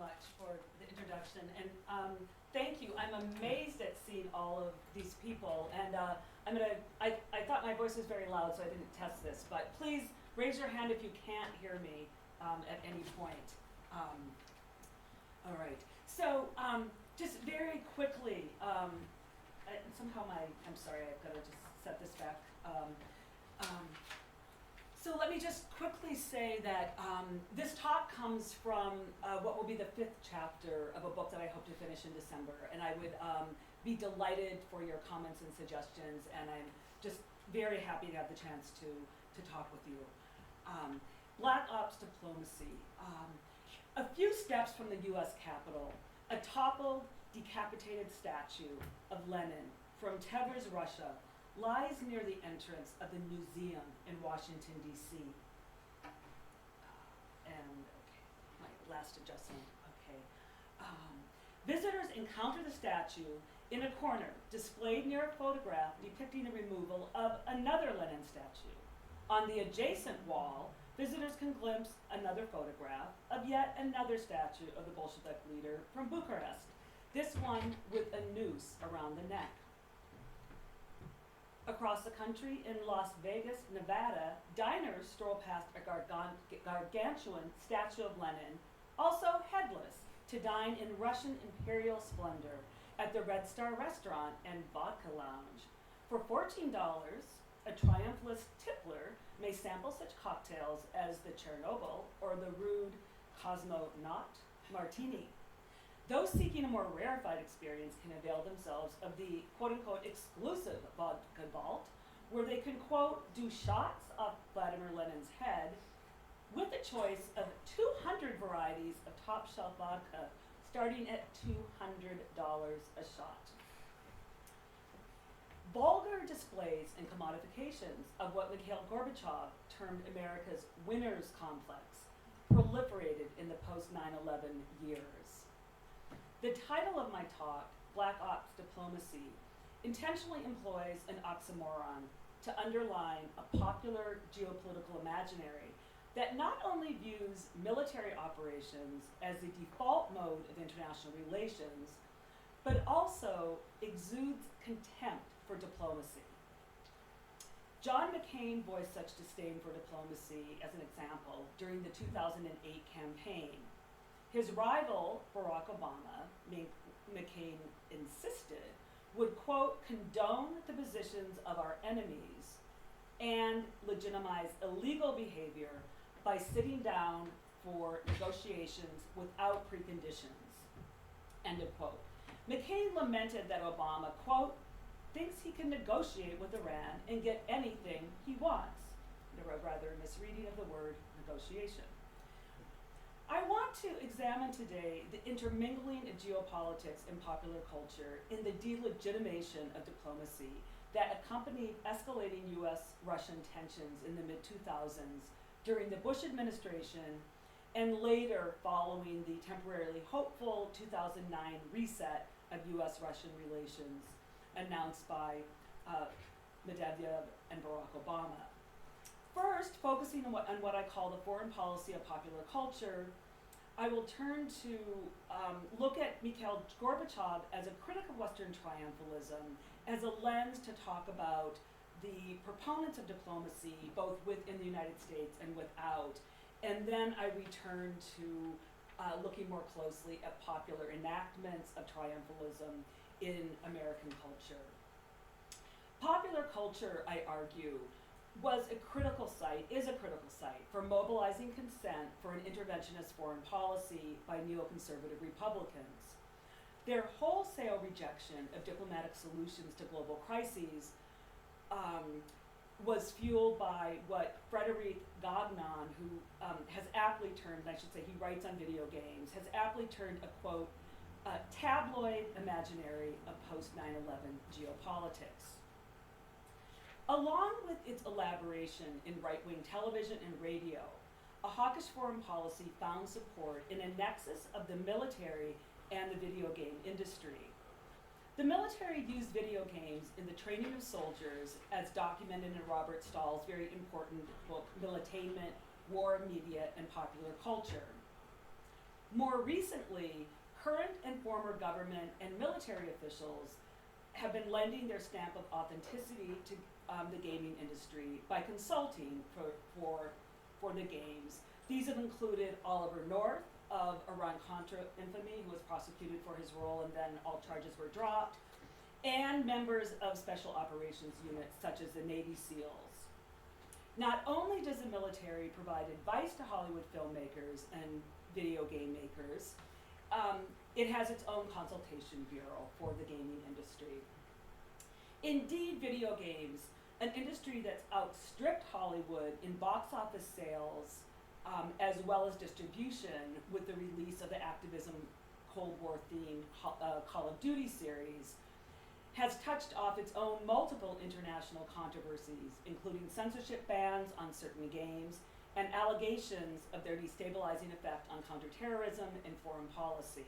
much for the introduction, and thank you. I'm amazed at seeing all of these people, and I thought my voice was very loud, so I didn't test this, but please raise your hand if you can't hear me at any point. All right, so just very quickly, somehow I'm sorry, I've got to just set this back. So let me just quickly say that this talk comes from what will be the 5th chapter of a book that I hope to finish in December, and I would be delighted for your comments and suggestions, and I'm just very happy to have the chance to talk with you. Black Ops diplomacy. A few steps from the US Capitol, a toppled, decapitated statue of Lenin from Tver's Russia lies near the entrance of the museum in Washington, D.C. And, okay, my last adjustment, okay. Visitors encounter the statue in a corner, displayed near a photograph depicting the removal of another Lenin statue. On the adjacent wall, visitors can glimpse another photograph of yet another statue of the Bolshevik leader from Bucharest, this one with a noose around the neck. Across the country, in Las Vegas, Nevada, diners stroll past a gargantuan statue of Lenin, also headless, to dine in Russian imperial splendor at the Red Star Restaurant and Vodka Lounge. For $14, a triumphalist tippler may sample such cocktails as the Chernobyl or the rude Cosmonaut Martini. Those seeking a more rarefied experience can avail themselves of the quote-unquote exclusive vodka vault, where they can, quote, do shots off Vladimir Lenin's head with a choice of 200 varieties of top-shelf vodka, starting at $200 a shot. Vulgar displays and commodifications of what Mikhail Gorbachev termed America's winner's complex proliferated in the post-9/11 years. The title of my talk, Black Ops Diplomacy, intentionally employs an oxymoron to underline a popular geopolitical imaginary that not only views military operations as the default mode of international relations, but also exudes contempt for diplomacy. John McCain voiced such disdain for diplomacy, as an example, during the 2008 campaign. His rival, Barack Obama, McCain insisted, would, quote, condone the positions of our enemies and legitimize illegal behavior by sitting down for negotiations without preconditions, end of quote. McCain lamented that Obama, quote, thinks he can negotiate with Iran and get anything he wants. A rather misreading of the word negotiation. I want to examine today the intermingling of geopolitics and popular culture in the delegitimation of diplomacy that accompanied escalating US-Russian tensions in the mid-2000s during the Bush administration and later following the temporarily hopeful 2009 reset of US-Russian relations announced by Medvedev and Barack Obama. First, focusing on what I call the foreign policy of popular culture, I will turn to look at Mikhail Gorbachev as a critic of Western triumphalism, as a lens to talk about the proponents of diplomacy, both within the United States and without. And then I return to looking more closely at popular enactments of triumphalism in American culture. Popular culture, I argue, is a critical site for mobilizing consent for an interventionist foreign policy by neoconservative Republicans. Their wholesale rejection of diplomatic solutions to global crises was fueled by what Frederic Gagnon, who has aptly termed, I should say he writes on video games, has aptly termed a, quote, tabloid imaginary of post-9/11 geopolitics. Along with its elaboration in right-wing television and radio, a hawkish foreign policy found support in a nexus of the military and the video game industry. The military used video games in the training of soldiers, as documented in Robert Stahl's very important book, Militarism, War, Media, and Popular Culture. More recently, current and former government and military officials have been lending their stamp of authenticity to the gaming industry by consulting for the games. These have included Oliver North of Iran-Contra infamy, who was prosecuted for his role and then all charges were dropped, and members of special operations units such as the Navy SEALs. Not only does the military provide advice to Hollywood filmmakers and video game makers, it has its own consultation bureau for the gaming industry. Indeed, video games, an industry that's outstripped Hollywood in box office sales, as well as distribution with the release of the Activism Cold War themed Call of Duty series, has touched off its own multiple international controversies, including censorship bans on certain games and allegations of their destabilizing effect on counterterrorism and foreign policy.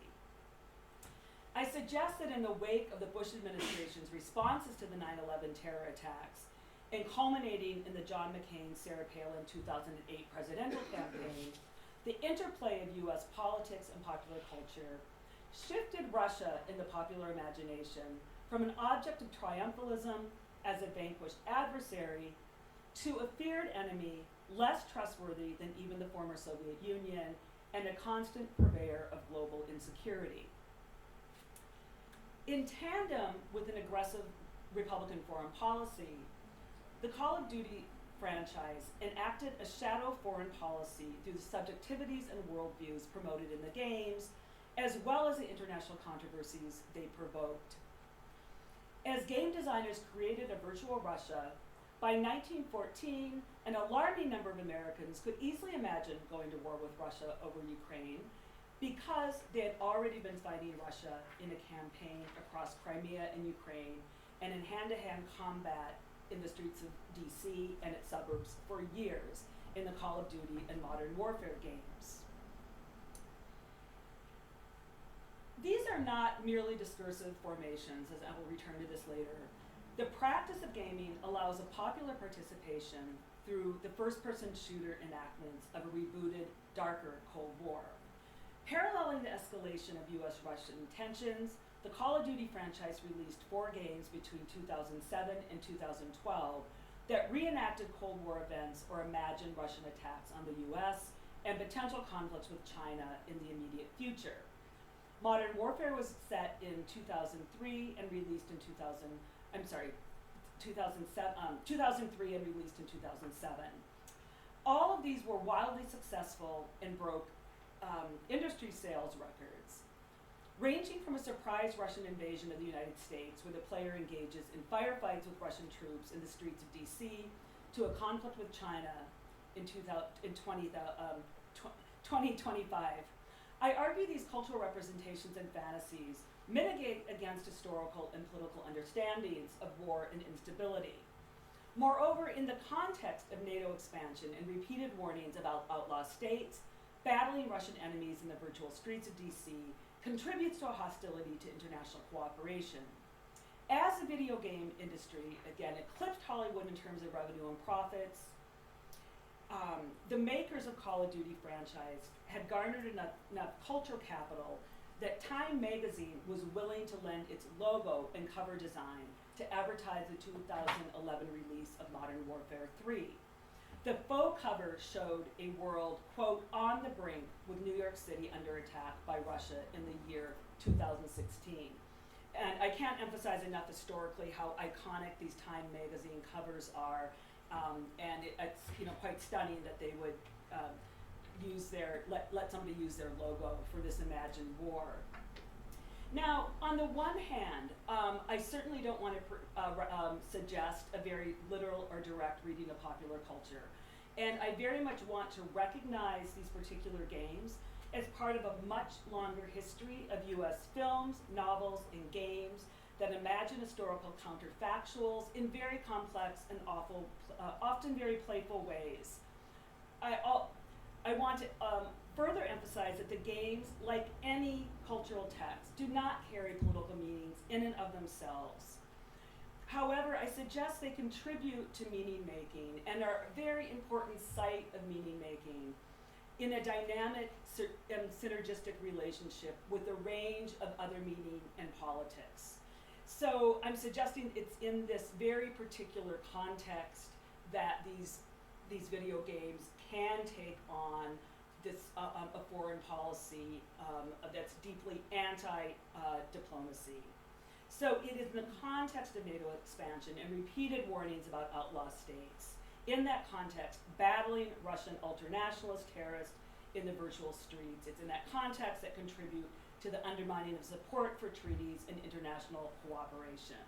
I suggest that in the wake of the Bush administration's responses to the 9/11 terror attacks, and culminating in the John McCain-Sarah Palin 2008 presidential campaign, the interplay of US politics and popular culture shifted Russia in the popular imagination from an object of triumphalism as a vanquished adversary to a feared enemy, less trustworthy than even the former Soviet Union, and a constant purveyor of global insecurity. In tandem with an aggressive Republican foreign policy, the Call of Duty franchise enacted a shadow foreign policy through the subjectivities and worldviews promoted in the games, as well as the international controversies they provoked. As game designers created a virtual Russia, by 1914, an alarming number of Americans could easily imagine going to war with Russia over Ukraine because they had already been fighting Russia in a campaign across Crimea and Ukraine and in hand-to-hand combat in the streets of DC and its suburbs for years in the Call of Duty and Modern Warfare games. These are not merely discursive formations, as I will return to this later. The practice of gaming allows a popular participation through the first-person shooter enactments of a rebooted, darker Cold War. Paralleling the escalation of US-Russian tensions, the Call of Duty franchise released 4 games between 2007 and 2012 that reenacted Cold War events or imagined Russian attacks on the US and potential conflicts with China in the immediate future. Modern Warfare was set in 2003 and released in 2003 and released in 2007. All of these were wildly successful and broke industry sales records, ranging from a surprise Russian invasion of the United States where the player engages in firefights with Russian troops in the streets of DC to a conflict with China in 2025. I argue these cultural representations and fantasies mitigate against historical and political understandings of war and instability. Moreover, in the context of NATO expansion and repeated warnings about outlaw states, battling Russian enemies in the virtual streets of DC contributes to a hostility to international cooperation. As the video game industry, again, eclipsed Hollywood in terms of revenue and profits, the makers of Call of Duty franchise had garnered enough cultural capital that Time magazine was willing to lend its logo and cover design to advertise the 2011 release of Modern Warfare 3. The faux cover showed a world, quote, on the brink with New York City under attack by Russia in the year 2016. And I can't emphasize enough historically how iconic these Time magazine covers are, and it's quite stunning that they would use let somebody use their logo for this imagined war. Now, on the one hand, I certainly don't want to suggest a very literal or direct reading of popular culture. And I very much want to recognize these particular games as part of a much longer history of US films, novels, and games that imagine historical counterfactuals in very complex and often very playful ways. I want to further emphasize that the games, like any cultural text, do not carry political meanings in and of themselves. However, I suggest they contribute to meaning making and are a very important site of meaning making. in a dynamic synergistic relationship with a range of other meaning and politics. So I'm suggesting it's in this very particular context that these video games can take on this a foreign policy that's deeply anti-diplomacy. So it is in the context of NATO expansion and repeated warnings about outlaw states. In that context, battling Russian ultranationalist terrorists in the virtual streets. It's in that context that contribute to the undermining of support for treaties and international cooperation.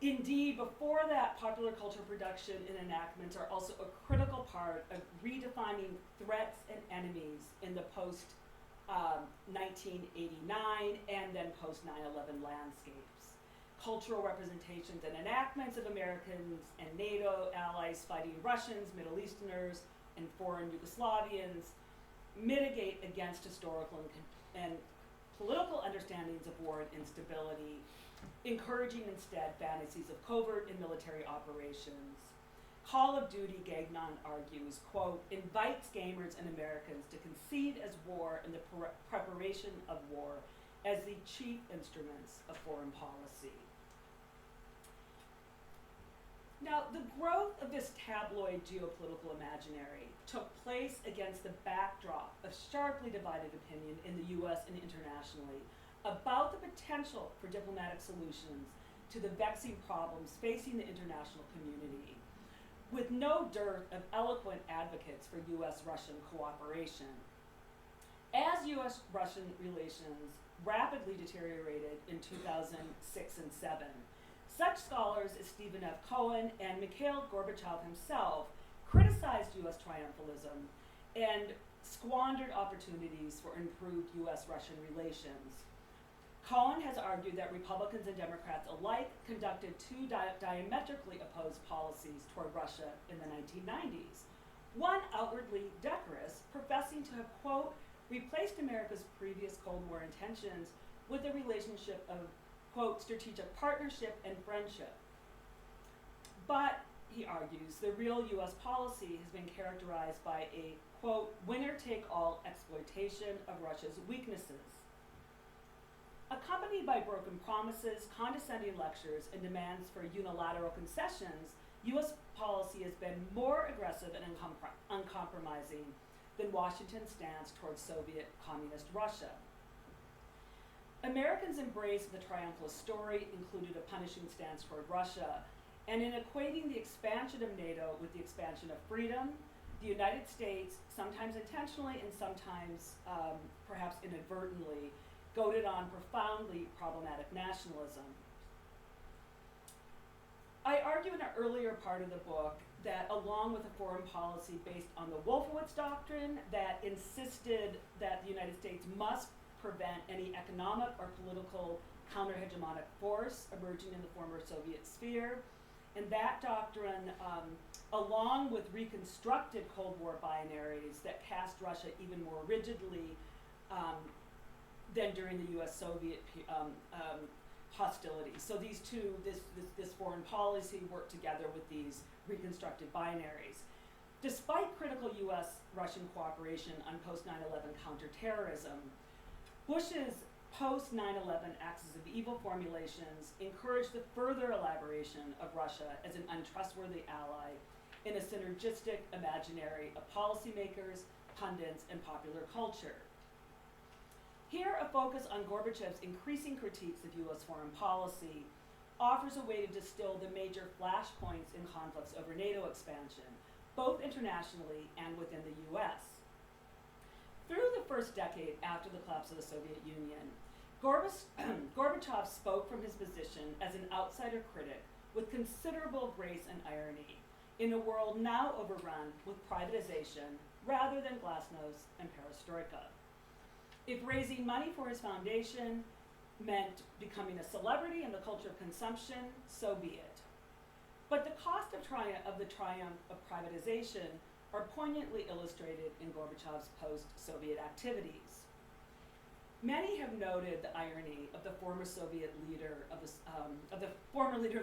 Indeed, before that, popular culture production and enactments are also a critical part of redefining threats and enemies in the post-1989 and then post-9/11 landscapes. Cultural representations and enactments of Americans and NATO allies fighting Russians, Middle Easterners, and foreign Yugoslavians mitigate against historical and political understandings of war and instability, encouraging instead fantasies of covert and military operations. Call of Duty, Gagnon argues, quote, invites gamers and Americans to concede as war and the preparation of war as the chief instruments of foreign policy. Now, the growth of this tabloid geopolitical imaginary took place against the backdrop of sharply divided opinion in the US and internationally about the potential for diplomatic solutions to the vexing problems facing the international community, with no dearth of eloquent advocates for US-Russian cooperation. As US-Russian relations rapidly deteriorated in 2006 and 2007, such scholars as Stephen F. Cohen and Mikhail Gorbachev himself criticized US triumphalism and squandered opportunities for improved US-Russian relations. Cohen has argued that Republicans and Democrats alike conducted two diametrically opposed policies toward Russia in the 1990s. One outwardly decorous, professing to have, quote, replaced America's previous Cold War intentions with a relationship of, quote, strategic partnership and friendship. But, he argues, the real US policy has been characterized by a, quote, winner-take-all exploitation of Russia's weaknesses. Accompanied by broken promises, condescending lectures, and demands for unilateral concessions, US policy has been more aggressive and uncompromising than Washington's stance towards Soviet communist Russia. Americans' embrace of the triumphalist story included a punishing stance toward Russia, and in equating the expansion of NATO with the expansion of freedom, the United States, sometimes intentionally and sometimes perhaps inadvertently, goaded on profoundly problematic nationalism. I argue in an earlier part of the book that along with a foreign policy based on the Wolfowitz Doctrine that insisted that the United States must prevent any economic or political counter-hegemonic force emerging in the former Soviet sphere, and that doctrine, along with reconstructed Cold War binaries that cast Russia even more rigidly than during the US-Soviet hostilities. So these two, this foreign policy worked together with these reconstructed binaries. Despite critical US-Russian cooperation on post-9/11 counterterrorism, Bush's post-9/11 axis of evil formulations encouraged the further elaboration of Russia as an untrustworthy ally in a synergistic imaginary of policymakers, pundits, and popular culture. Here, a focus on Gorbachev's increasing critiques of US foreign policy offers a way to distill the major flashpoints in conflicts over NATO expansion, both internationally and within the US. Through the first decade after the collapse of the Soviet Union, Gorbachev spoke from his position as an outsider critic with considerable grace and irony in a world now overrun with privatization rather than glasnost and perestroika. If raising money for his foundation meant becoming a celebrity in the culture of consumption, so be it. But the cost of the triumph of privatization are poignantly illustrated in Gorbachev's post-Soviet activities. Many have noted the irony of the former leader of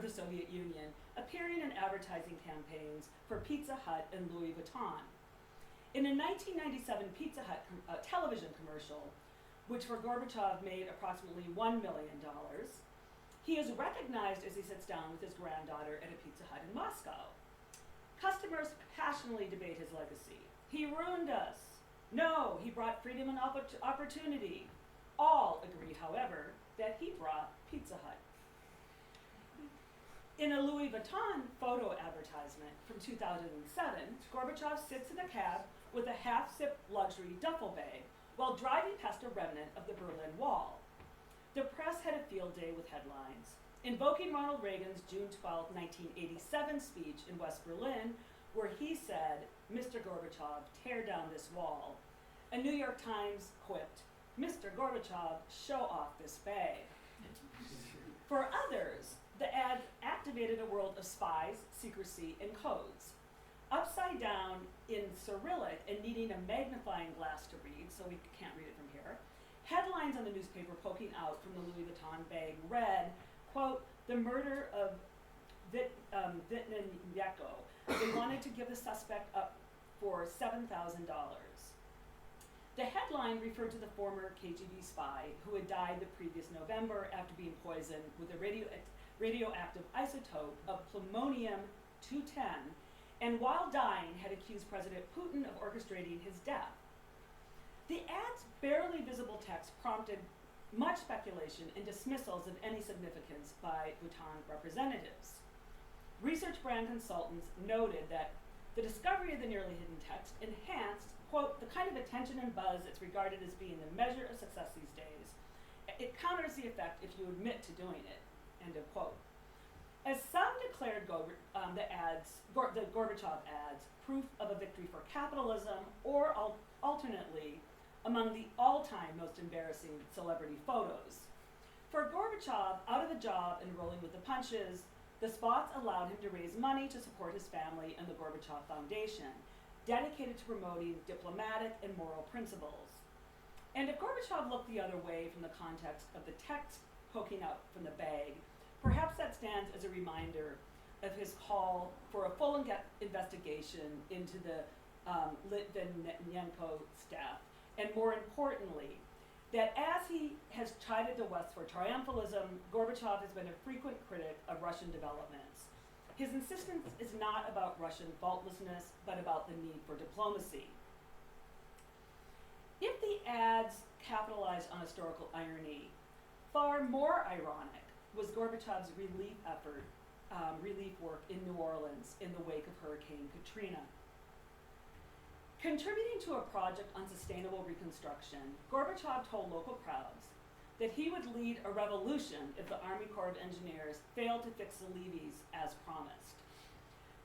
the Soviet Union appearing in advertising campaigns for Pizza Hut and Louis Vuitton. In a 1997 Pizza Hut television commercial, which for Gorbachev made approximately $1 million, he is recognized as he sits down with his granddaughter at a Pizza Hut in Moscow. Customers passionately debate his legacy. He ruined us. No, he brought freedom and opportunity. All agree, however, that he brought Pizza Hut. In a Louis Vuitton photo advertisement from 2007, Gorbachev sits in a cab with a half-zip luxury duffel bag while driving past a remnant of the Berlin Wall. The press had a field day with headlines, invoking Ronald Reagan's June 12, 1987 speech in West Berlin, where he said, "Mr. Gorbachev, tear down this wall." A New York Times quipped, "Mr. Gorbachev, show off this bag." For others, the ad activated a world of spies, secrecy, and codes. Upside down in Cyrillic and needing a magnifying glass to read, so we can't read it from here, headlines on the newspaper poking out from the Louis Vuitton bag read, quote, "The murder of Vitnenko. They wanted to give the suspect up for $7,000. The headline referred to the former KGB spy who had died the previous November after being poisoned with a radioactive isotope of plutonium-210, and while dying had accused President Putin of orchestrating his death. The ad's barely visible text prompted much speculation and dismissals of any significance by Bhutan representatives. Research brand consultants noted that the discovery of the nearly hidden text enhanced, quote, "the kind of attention and buzz that's regarded as being the measure of success these days. It counters the effect if you admit to doing it," end of quote. As some declared the Gorbachev ads proof of a victory for capitalism, or alternately, among the all-time most embarrassing celebrity photos. For Gorbachev, out of a job and rolling with the punches, the spots allowed him to raise money to support his family and the Gorbachev Foundation, dedicated to promoting diplomatic and moral principles. And if Gorbachev looked the other way from the context of the text poking out from the bag, perhaps that stands as a reminder of his call for a full investigation into the Litvinenko staff, and more importantly, that as he has chided the West for triumphalism, Gorbachev has been a frequent critic of Russian developments. His insistence is not about Russian faultlessness, but about the need for diplomacy. If the ads capitalized on historical irony, far more ironic was Gorbachev's relief work in New Orleans in the wake of Hurricane Katrina. Contributing to a project on sustainable reconstruction, Gorbachev told local crowds that he would lead a revolution if the Army Corps of Engineers failed to fix the levees as promised.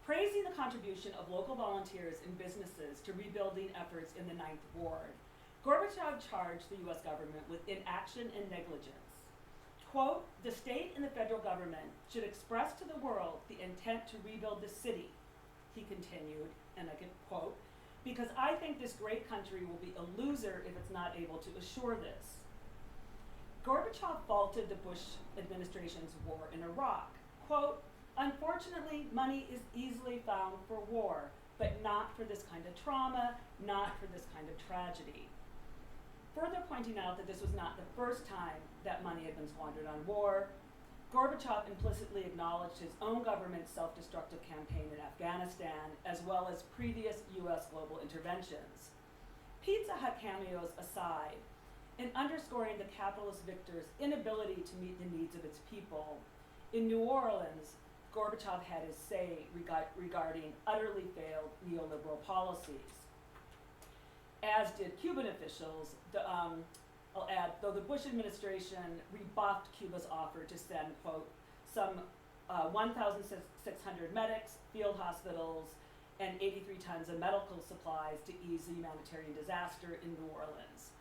Praising the contribution of local volunteers and businesses to rebuilding efforts in the Ninth Ward, Gorbachev charged the US government with inaction and negligence. Quote, "The state and the federal government should express to the world the intent to rebuild the city," he continued, and I can quote, "because I think this great country will be a loser if it's not able to assure this." Gorbachev faulted the Bush administration's war in Iraq. Quote, "Unfortunately, money is easily found for war, but not for this kind of trauma, not for this kind of tragedy." Further pointing out that this was not the first time that money had been squandered on war, Gorbachev implicitly acknowledged his own government's self-destructive campaign in Afghanistan, as well as previous US global interventions. Pizza Hut cameos aside, in underscoring the capitalist victor's inability to meet the needs of its people, in New Orleans, Gorbachev had his say regarding utterly failed neoliberal policies. As did Cuban officials, I'll add, though the Bush administration rebuffed Cuba's offer to send, quote, some 1,600 medics, field hospitals, and 83 tons of medical supplies to ease the humanitarian disaster in New Orleans.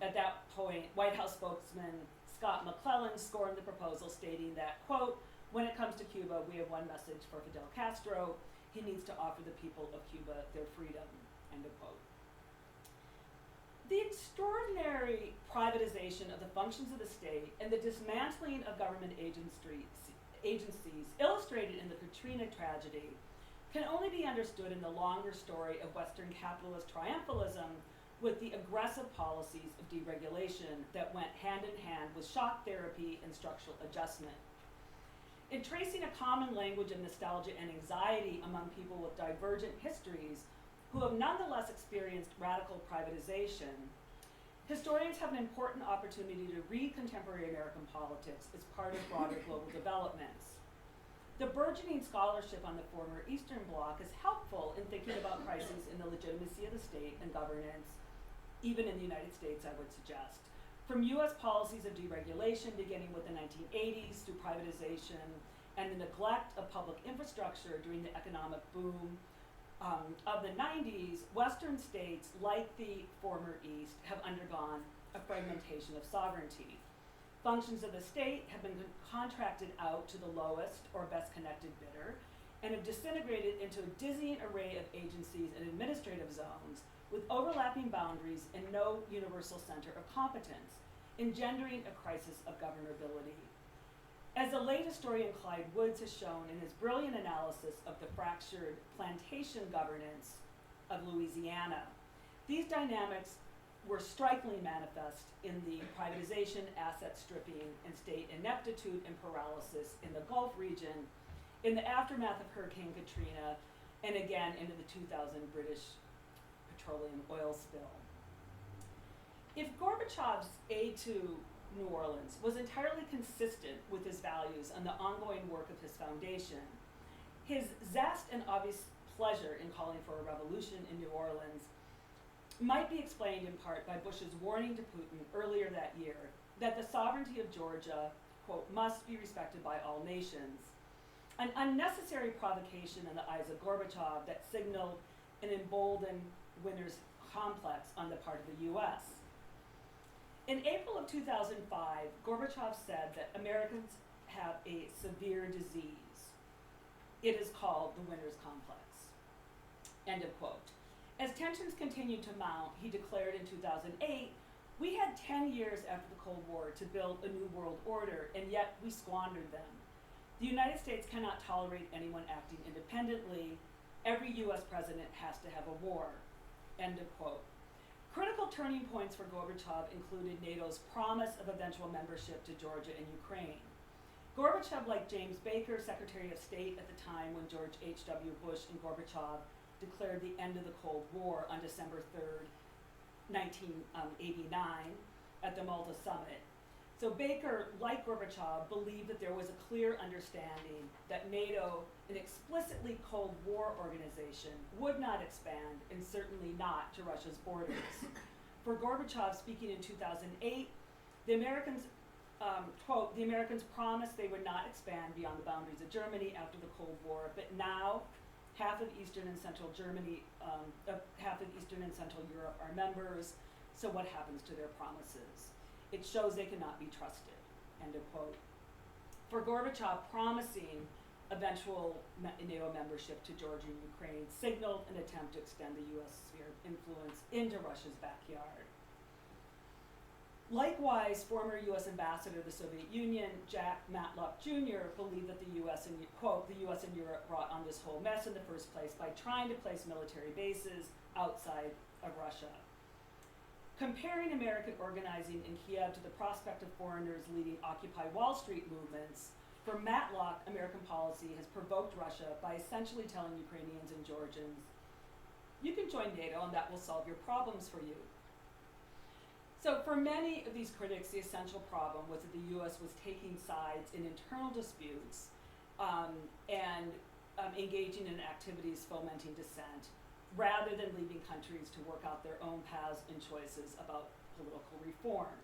At that point, White House spokesman Scott McClellan scorned the proposal, stating that, quote, "When it comes to Cuba, we have one message for Fidel Castro. He needs to offer the people of Cuba their freedom," end of quote. The extraordinary privatization of the functions of the state and the dismantling of government agencies illustrated in the Katrina tragedy can only be understood in the longer story of Western capitalist triumphalism with the aggressive policies of deregulation that went hand in hand with shock therapy and structural adjustment. In tracing a common language of nostalgia and anxiety among people with divergent histories who have nonetheless experienced radical privatization, historians have an important opportunity to read contemporary American politics as part of broader global developments. The burgeoning scholarship on the former Eastern Bloc is helpful in thinking about crises in the legitimacy of the state and governance, even in the United States, I would suggest. From US policies of deregulation beginning with the 1980s through privatization and the neglect of public infrastructure during the economic boom of the 90s, Western states, like the former East, have undergone a fragmentation of sovereignty. Functions of the state have been contracted out to the lowest or best connected bidder and have disintegrated into a dizzying array of agencies and administrative zones with overlapping boundaries and no universal center of competence, engendering a crisis of governability. As the late historian Clyde Woods has shown in his brilliant analysis of the fractured plantation governance of Louisiana, these dynamics were strikingly manifest in the privatization, asset stripping, and state ineptitude and paralysis in the Gulf region, in the aftermath of Hurricane Katrina, and again into the 2000 British petroleum oil spill. If Gorbachev's aid to New Orleans was entirely consistent with his values and the ongoing work of his foundation, his zest and obvious pleasure in calling for a revolution in New Orleans might be explained in part by Bush's warning to Putin earlier that year that the sovereignty of Georgia, quote, must be respected by all nations, an unnecessary provocation in the eyes of Gorbachev that signaled an emboldened winner's complex on the part of the US. In April of 2005, Gorbachev said that Americans have a severe disease. It is called the winner's complex, end of quote. As tensions continued to mount, he declared in 2008, we had 10 years after the Cold War to build a new world order, and yet we squandered them. The United States cannot tolerate anyone acting independently. Every US president has to have a war, end of quote. Critical turning points for Gorbachev included NATO's promise of eventual membership to Georgia and Ukraine. Gorbachev, like James Baker, Secretary of State at the time when George H.W. Bush and Gorbachev declared the end of the Cold War on December 3rd, 1989 at the Malta Summit. So Baker, like Gorbachev, believed that there was a clear understanding that NATO, an explicitly Cold War organization, would not expand, and certainly not to Russia's borders. For Gorbachev, speaking in 2008, the Americans, quote, the Americans promised they would not expand beyond the boundaries of Germany after the Cold War, but now half of Eastern and Central Germany, half of Eastern and Central Europe are members, so what happens to their promises? It shows they cannot be trusted, end of quote. For Gorbachev, promising eventual NATO membership to Georgia and Ukraine signaled an attempt to extend the US sphere of influence into Russia's backyard. Likewise, former US ambassador to the Soviet Union, Jack Matlock Jr., believed that the US and, quote, the US and Europe brought on this whole mess in the first place by trying to place military bases outside of Russia. Comparing American organizing in Kiev to the prospect of foreigners leading Occupy Wall Street movements, for Matlock, American policy has provoked Russia by essentially telling Ukrainians and Georgians, you can join NATO and that will solve your problems for you. So for many of these critics, the essential problem was that the US was taking sides in internal disputes and engaging in activities fomenting dissent, rather than leaving countries to work out their own paths and choices about political reform.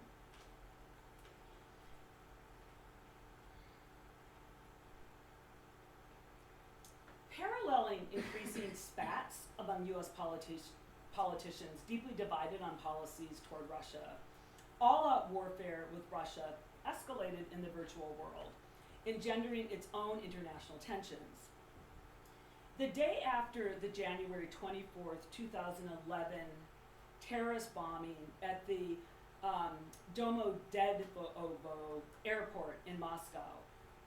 Paralleling increasing spats among US politicians deeply divided on policies toward Russia, all-out warfare with Russia escalated in the virtual world, engendering its own international tensions. The day after the January 24th, 2011 terrorist bombing at the Domodedovo airport in Moscow,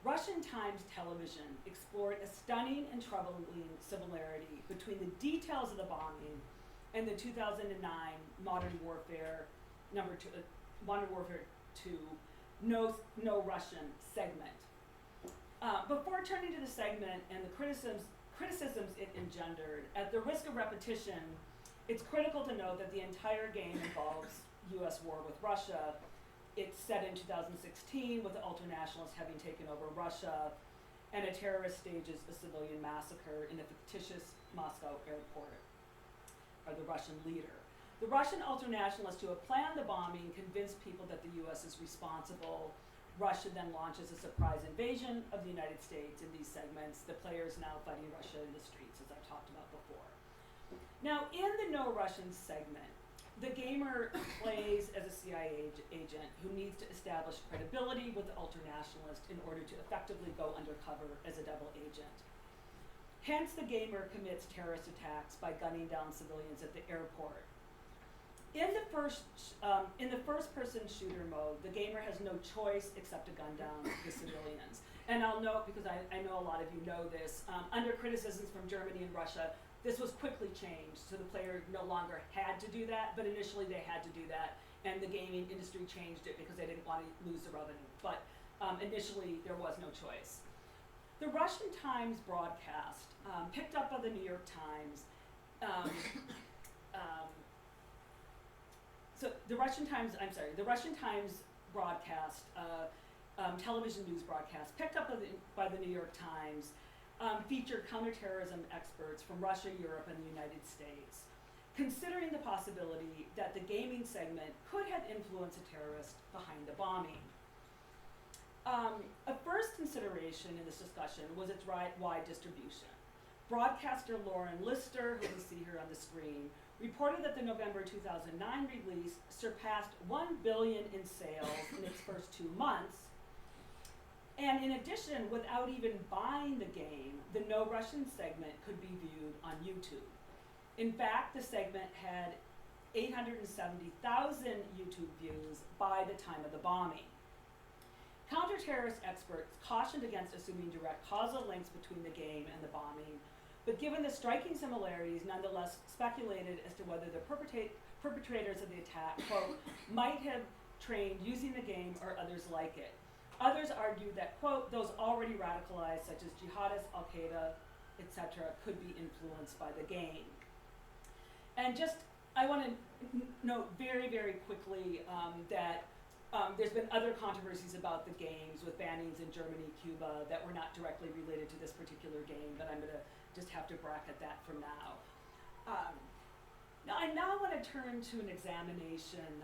Russian Times Television explored a stunning and troubling similarity between the details of the bombing and the 2009 Modern Warfare Modern Warfare 2 No Russian segment. Before turning to the segment and the criticisms it engendered, at the risk of repetition, it's critical to note that the entire game involves US war with Russia. It's set in 2016 with the ultranationalists having taken over Russia, and a terrorist stages a civilian massacre in a fictitious Moscow airport, or the Russian leader. The Russian ultranationalists who have planned the bombing convinced people that the US is responsible. Russia then launches a surprise invasion of the United States in these segments, the players now fighting Russia in the streets, as I've talked about before. Now, in the No Russian segment, the gamer plays as a CIA agent who needs to establish credibility with the ultranationalist in order to effectively go undercover as a double agent. Hence, the gamer commits terrorist attacks by gunning down civilians at the airport. In the first-person shooter mode, the gamer has no choice except to gun down the civilians. And I'll note, because I know a lot of you know this, under criticisms from Germany and Russia, this was quickly changed, so the player no longer had to do that, but initially they had to do that, and the gaming industry changed it because they didn't want to lose the revenue. But initially, there was no choice. The Russian Times broadcast, picked up by the New York Times, the Russian Times broadcast, television news broadcast, picked up by the New York Times, featured counterterrorism experts from Russia, Europe, and the United States, considering the possibility that the gaming segment could have influenced a terrorist behind the bombing. A first consideration in this discussion was its wide distribution. Broadcaster Lauren Lister, who we see here on the screen, reported that the November 2009 release surpassed $1 billion in sales in its first 2 months. And in addition, without even buying the game, the No Russian segment could be viewed on YouTube. In fact, the segment had 870,000 YouTube views by the time of the bombing. Counter-terrorist experts cautioned against assuming direct causal links between the game and the bombing, but given the striking similarities, nonetheless speculated as to whether the perpetrators of the attack, quote, might have trained using the game or others like it. Others argued that, quote, those already radicalized, such as jihadists, Al-Qaeda, etc., could be influenced by the game. And I want to note very, very quickly that there's been other controversies about the games with bannings in Germany, Cuba, that were not directly related to this particular game, but I'm going to just have to bracket that for now. Now, I want to turn to an examination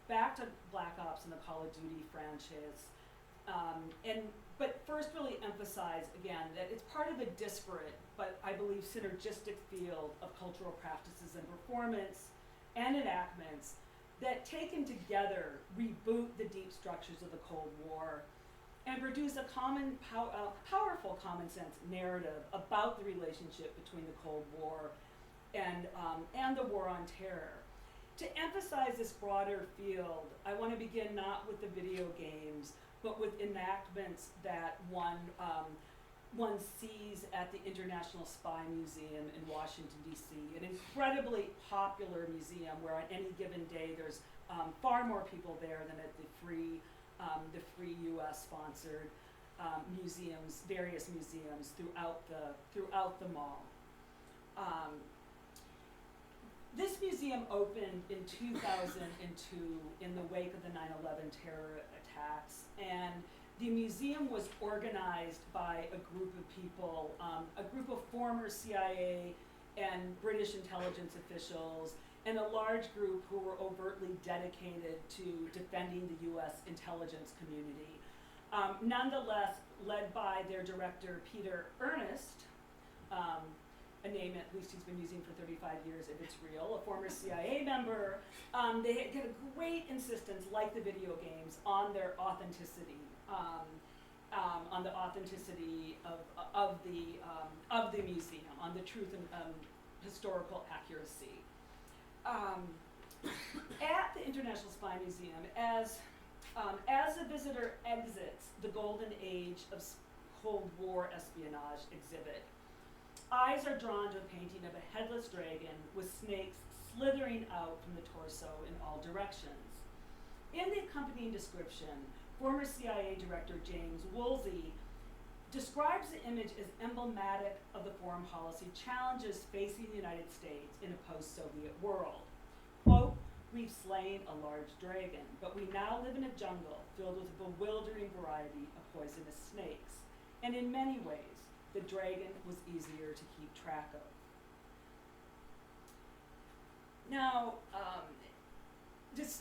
back to Black Ops and the Call of Duty franchise, but first really emphasize again that it's part of a disparate but I believe synergistic field of cultural practices and performance and enactments that taken together reboot the deep structures of the Cold War and produce a powerful common sense narrative about the relationship between the Cold War and the war on terror. To emphasize this broader field, I want to begin not with the video games, but with enactments that one sees at the International Spy Museum in Washington, D.C., an incredibly popular museum where on any given day there's far more people there than at the free U.S.-sponsored museums, various museums throughout the mall. This museum opened in 2002 in the wake of the 9/11 terror attacks, and the museum was organized by a group of people, a group of former CIA and British intelligence officials, and a large group who were overtly dedicated to defending the U.S. intelligence community. Nonetheless, led by their director, Peter Ernest, a name at least he's been using for 35 years if it's real, a former CIA member, they get a great insistence, like the video games, on their authenticity, on the authenticity of the museum, on the truth and historical accuracy. At the International Spy Museum, as As the visitor exits the golden age of Cold War espionage exhibit, eyes are drawn to a painting of a headless dragon with snakes slithering out from the torso in all directions. In the accompanying description, former CIA Director James Woolsey describes the image as emblematic of the foreign policy challenges facing the United States in a post-Soviet world. Quote, "We've slain a large dragon, but we now live in a jungle filled with a bewildering variety of poisonous snakes. And in many ways, the dragon was easier to keep track of." Now,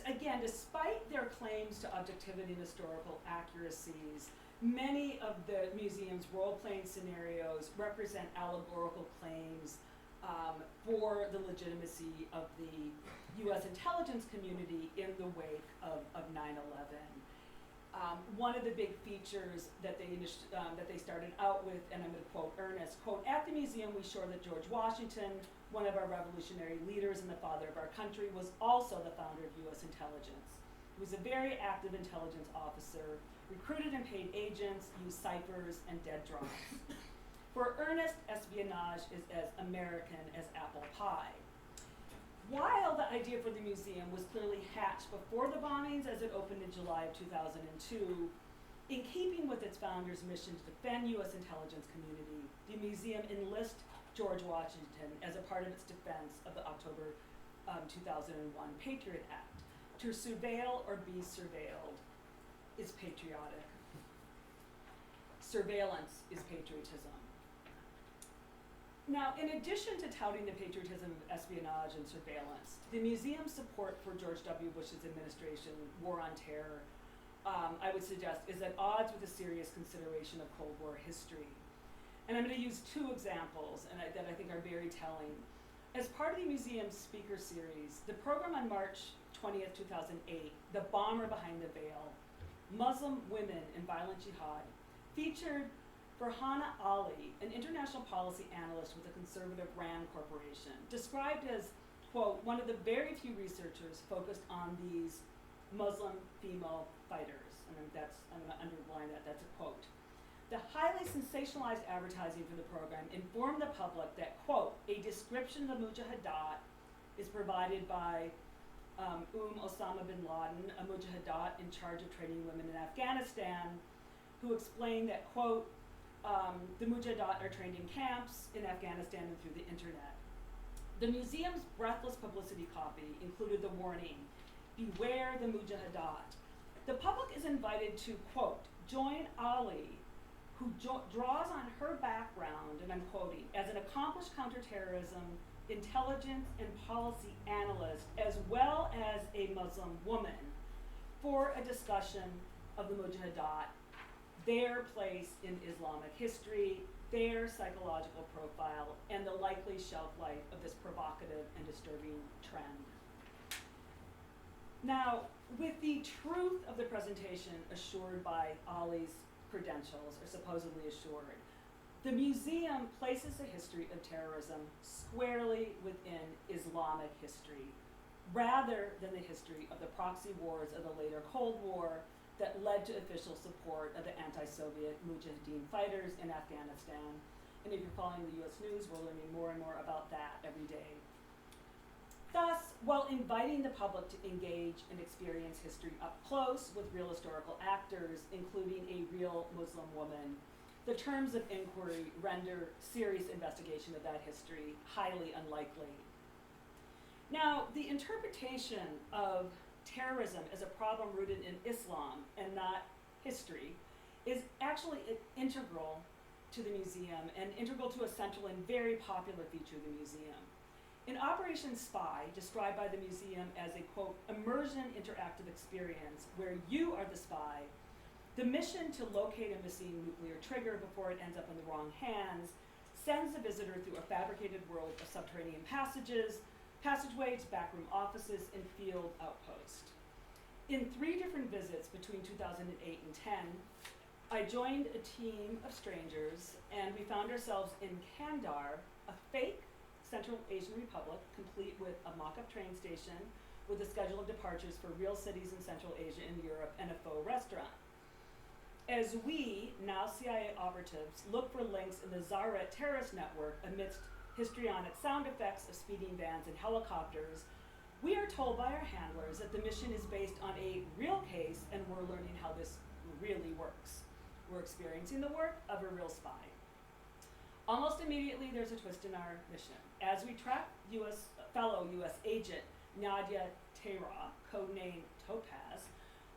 again, despite their claims to objectivity and historical accuracies, many of the museum's role-playing scenarios represent allegorical claims for the legitimacy of the U.S. intelligence community in the wake of 9/11. One of the big features that they started out with, and I'm going to quote Ernest, quote, "At the museum we show that George Washington, one of our revolutionary leaders and the father of our country, was also the founder of U.S. intelligence. He was a very active intelligence officer, recruited and paid agents, used ciphers and dead drones. For Ernest, espionage is as American as apple pie." While the idea for the museum was clearly hatched before the bombings as it opened in July of 2002, in keeping with its founder's mission to defend U.S. intelligence community, the museum enlists George Washington as a part of its defense of the October 2001 Patriot Act. To surveil or be surveilled is patriotic. Surveillance is patriotism. Now, in addition to touting the patriotism of espionage and surveillance, the museum's support for George W. Bush's administration war on terror, I would suggest, is at odds with a serious consideration of Cold War history. And I'm going to use two examples that I think are very telling. As part of the museum's speaker series, the program on March 20th, 2008, "The Bomber Behind the Veil, Muslim Women in Violent Jihad," featured Farhana Ali, an international policy analyst with the conservative RAND Corporation, described as, quote, "one of the very few researchers focused on these Muslim female fighters." And I'm going to underline that, that's a quote. The highly sensationalized advertising for the program informed the public that, quote, "a description of the Mujahidat is provided by Osama bin Laden, a Mujahidat in charge of training women in Afghanistan, who explained that, quote, the Mujahidat are trained in camps in Afghanistan and through the internet." The museum's breathless publicity copy included the warning, "Beware the Mujahidat." The public is invited to, quote, "join Ali, who draws on her background," and I'm quoting, "as an accomplished counterterrorism, intelligence, and policy analyst, as well as a Muslim woman, for a discussion of the Mujahidat, their place in Islamic history, their psychological profile, and the likely shelf life of this provocative and disturbing trend." Now, with the truth of the presentation assured by Ali's credentials, or supposedly assured, the museum places the history of terrorism squarely within Islamic history, rather than the history of the proxy wars of the later Cold War that led to official support of the anti-Soviet Mujahideen fighters in Afghanistan. And if you're following the US news, we're learning more and more about that every day. Thus, while inviting the public to engage and experience history up close with real historical actors, including a real Muslim woman, the terms of inquiry render serious investigation of that history highly unlikely. Now, the interpretation of terrorism as a problem rooted in Islam and not history is actually integral to the museum and integral to a central and very popular feature of the museum. In Operation Spy, described by the museum as a, quote, immersion interactive experience where you are the spy, the mission to locate a missing nuclear trigger before it ends up in the wrong hands sends the visitor through a fabricated world of subterranean passageways, backroom offices, and field outposts. In 3 different visits between 2008 and 10, I joined a team of strangers, and we found ourselves in Kandahar, a fake Central Asian republic, complete with a mock-up train station, with a schedule of departures for real cities in Central Asia and Europe and a faux restaurant. As we, now CIA operatives, look for links in the Zaret terrorist network amidst histrionic sound effects of speeding vans and helicopters, we are told by our handlers that the mission is based on a real case and we're learning how this really works. We're experiencing the work of a real spy. Almost immediately, there's a twist in our mission. As we track fellow US agent Nadia Teyra, codenamed Topaz,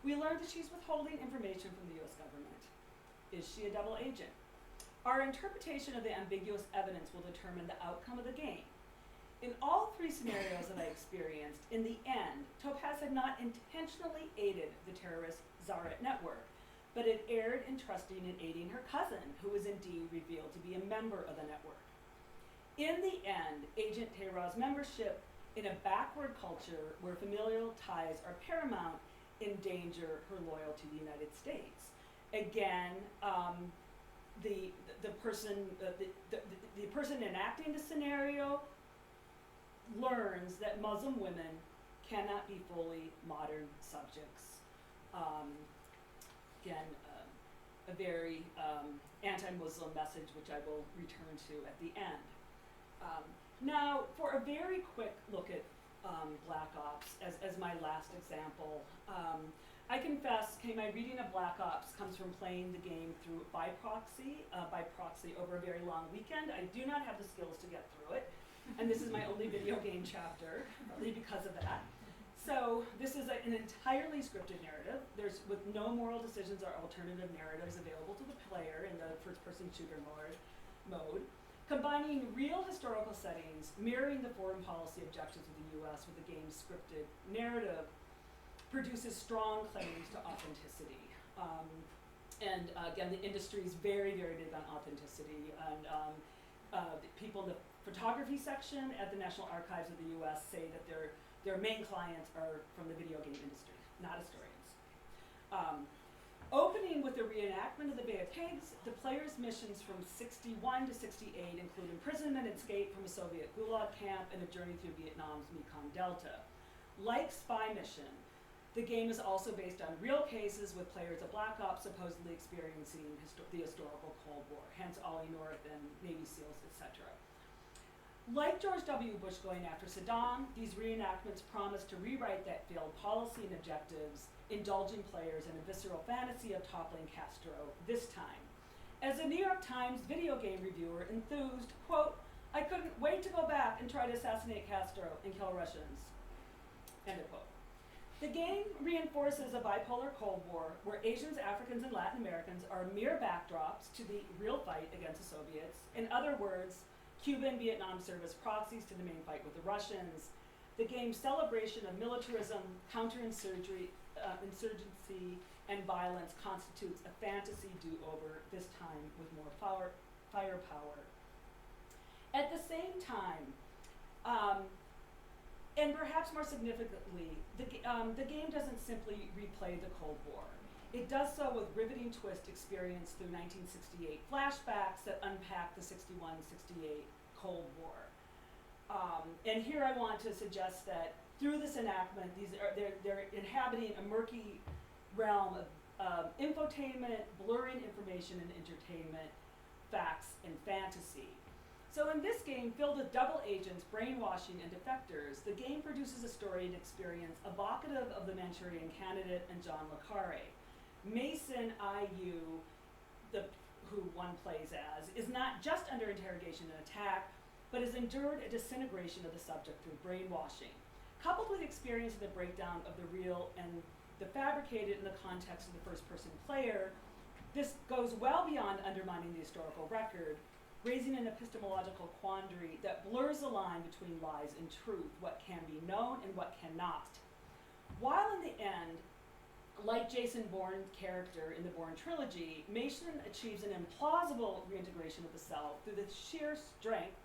we learn that she's withholding information from the US government. Is she a double agent? Our interpretation of the ambiguous evidence will determine the outcome of the game. In all three scenarios that I experienced, in the end, Topaz had not intentionally aided the terrorist Zaret network, but it erred in trusting and aiding her cousin, who was indeed revealed to be a member of the network. In the end, Agent Teyra's membership in a backward culture where familial ties are paramount endanger her loyalty to the United States. Again, the person enacting the scenario learns that Muslim women cannot be fully modern subjects. Again, a very anti-Muslim message, which I will return to at the end. Now, for a very quick look at Black Ops as my last example, I confess, my reading of Black Ops comes from playing the game by proxy over a very long weekend. I do not have the skills to get through it, and this is my only video game chapter, partly because of that. So this is an entirely scripted narrative. There's with no moral decisions or alternative narratives available to the player in the first-person shooter mode, combining real historical settings, mirroring the foreign policy objectives of the US with the game's scripted narrative, produces strong claims to authenticity. Again, the industry is very, very big on authenticity. And the people in the photography section at the National Archives of the US say that their main clients are from the video game industry, not historians. Opening with the reenactment of the Bay of Pigs, the player's missions from 61 to 68 include imprisonment and escape from a Soviet gulag camp and a journey through Vietnam's Mekong Delta. Like Spy Mission, the game is also based on real cases with players of Black Ops supposedly experiencing the historical Cold War, hence Ollie North and Navy SEALs, etc. Like George W. Bush going after Saddam, these reenactments promise to rewrite that failed policy and objectives, indulging players in a visceral fantasy of toppling Castro this time. As a New York Times video game reviewer enthused, quote, "I couldn't wait to go back and try to assassinate Castro and kill Russians," end of quote. The game reinforces a bipolar Cold War where Asians, Africans, and Latin Americans are mere backdrops to the real fight against the Soviets. In other words, Cuba and Vietnam serve as proxies to the main fight with the Russians. The game's celebration of militarism, counterinsurgency, and violence constitutes a fantasy do-over, this time with more firepower. At the same time, and perhaps more significantly, the game doesn't simply replay the Cold War. It does so with riveting twist experience through 1968 flashbacks that unpack the 61-68 Cold War. And here I want to suggest that through this enactment, they're inhabiting a murky realm of infotainment, blurring information and entertainment, facts and fantasy. So in this game, filled with double agents, brainwashing, and defectors, the game produces a story and experience evocative of the Manchurian Candidate and John le Carre. Mason I.U., who one plays as, is not just under interrogation and attack, but has endured a disintegration of the subject through brainwashing. Coupled with experience in the breakdown of the real and the fabricated in the context of the first-person player, this goes well beyond undermining the historical record, raising an epistemological quandary that blurs the line between lies and truth, what can be known and what cannot. While in the end, like Jason Bourne's character in the Bourne trilogy, Mason achieves an implausible reintegration of the self through the sheer strength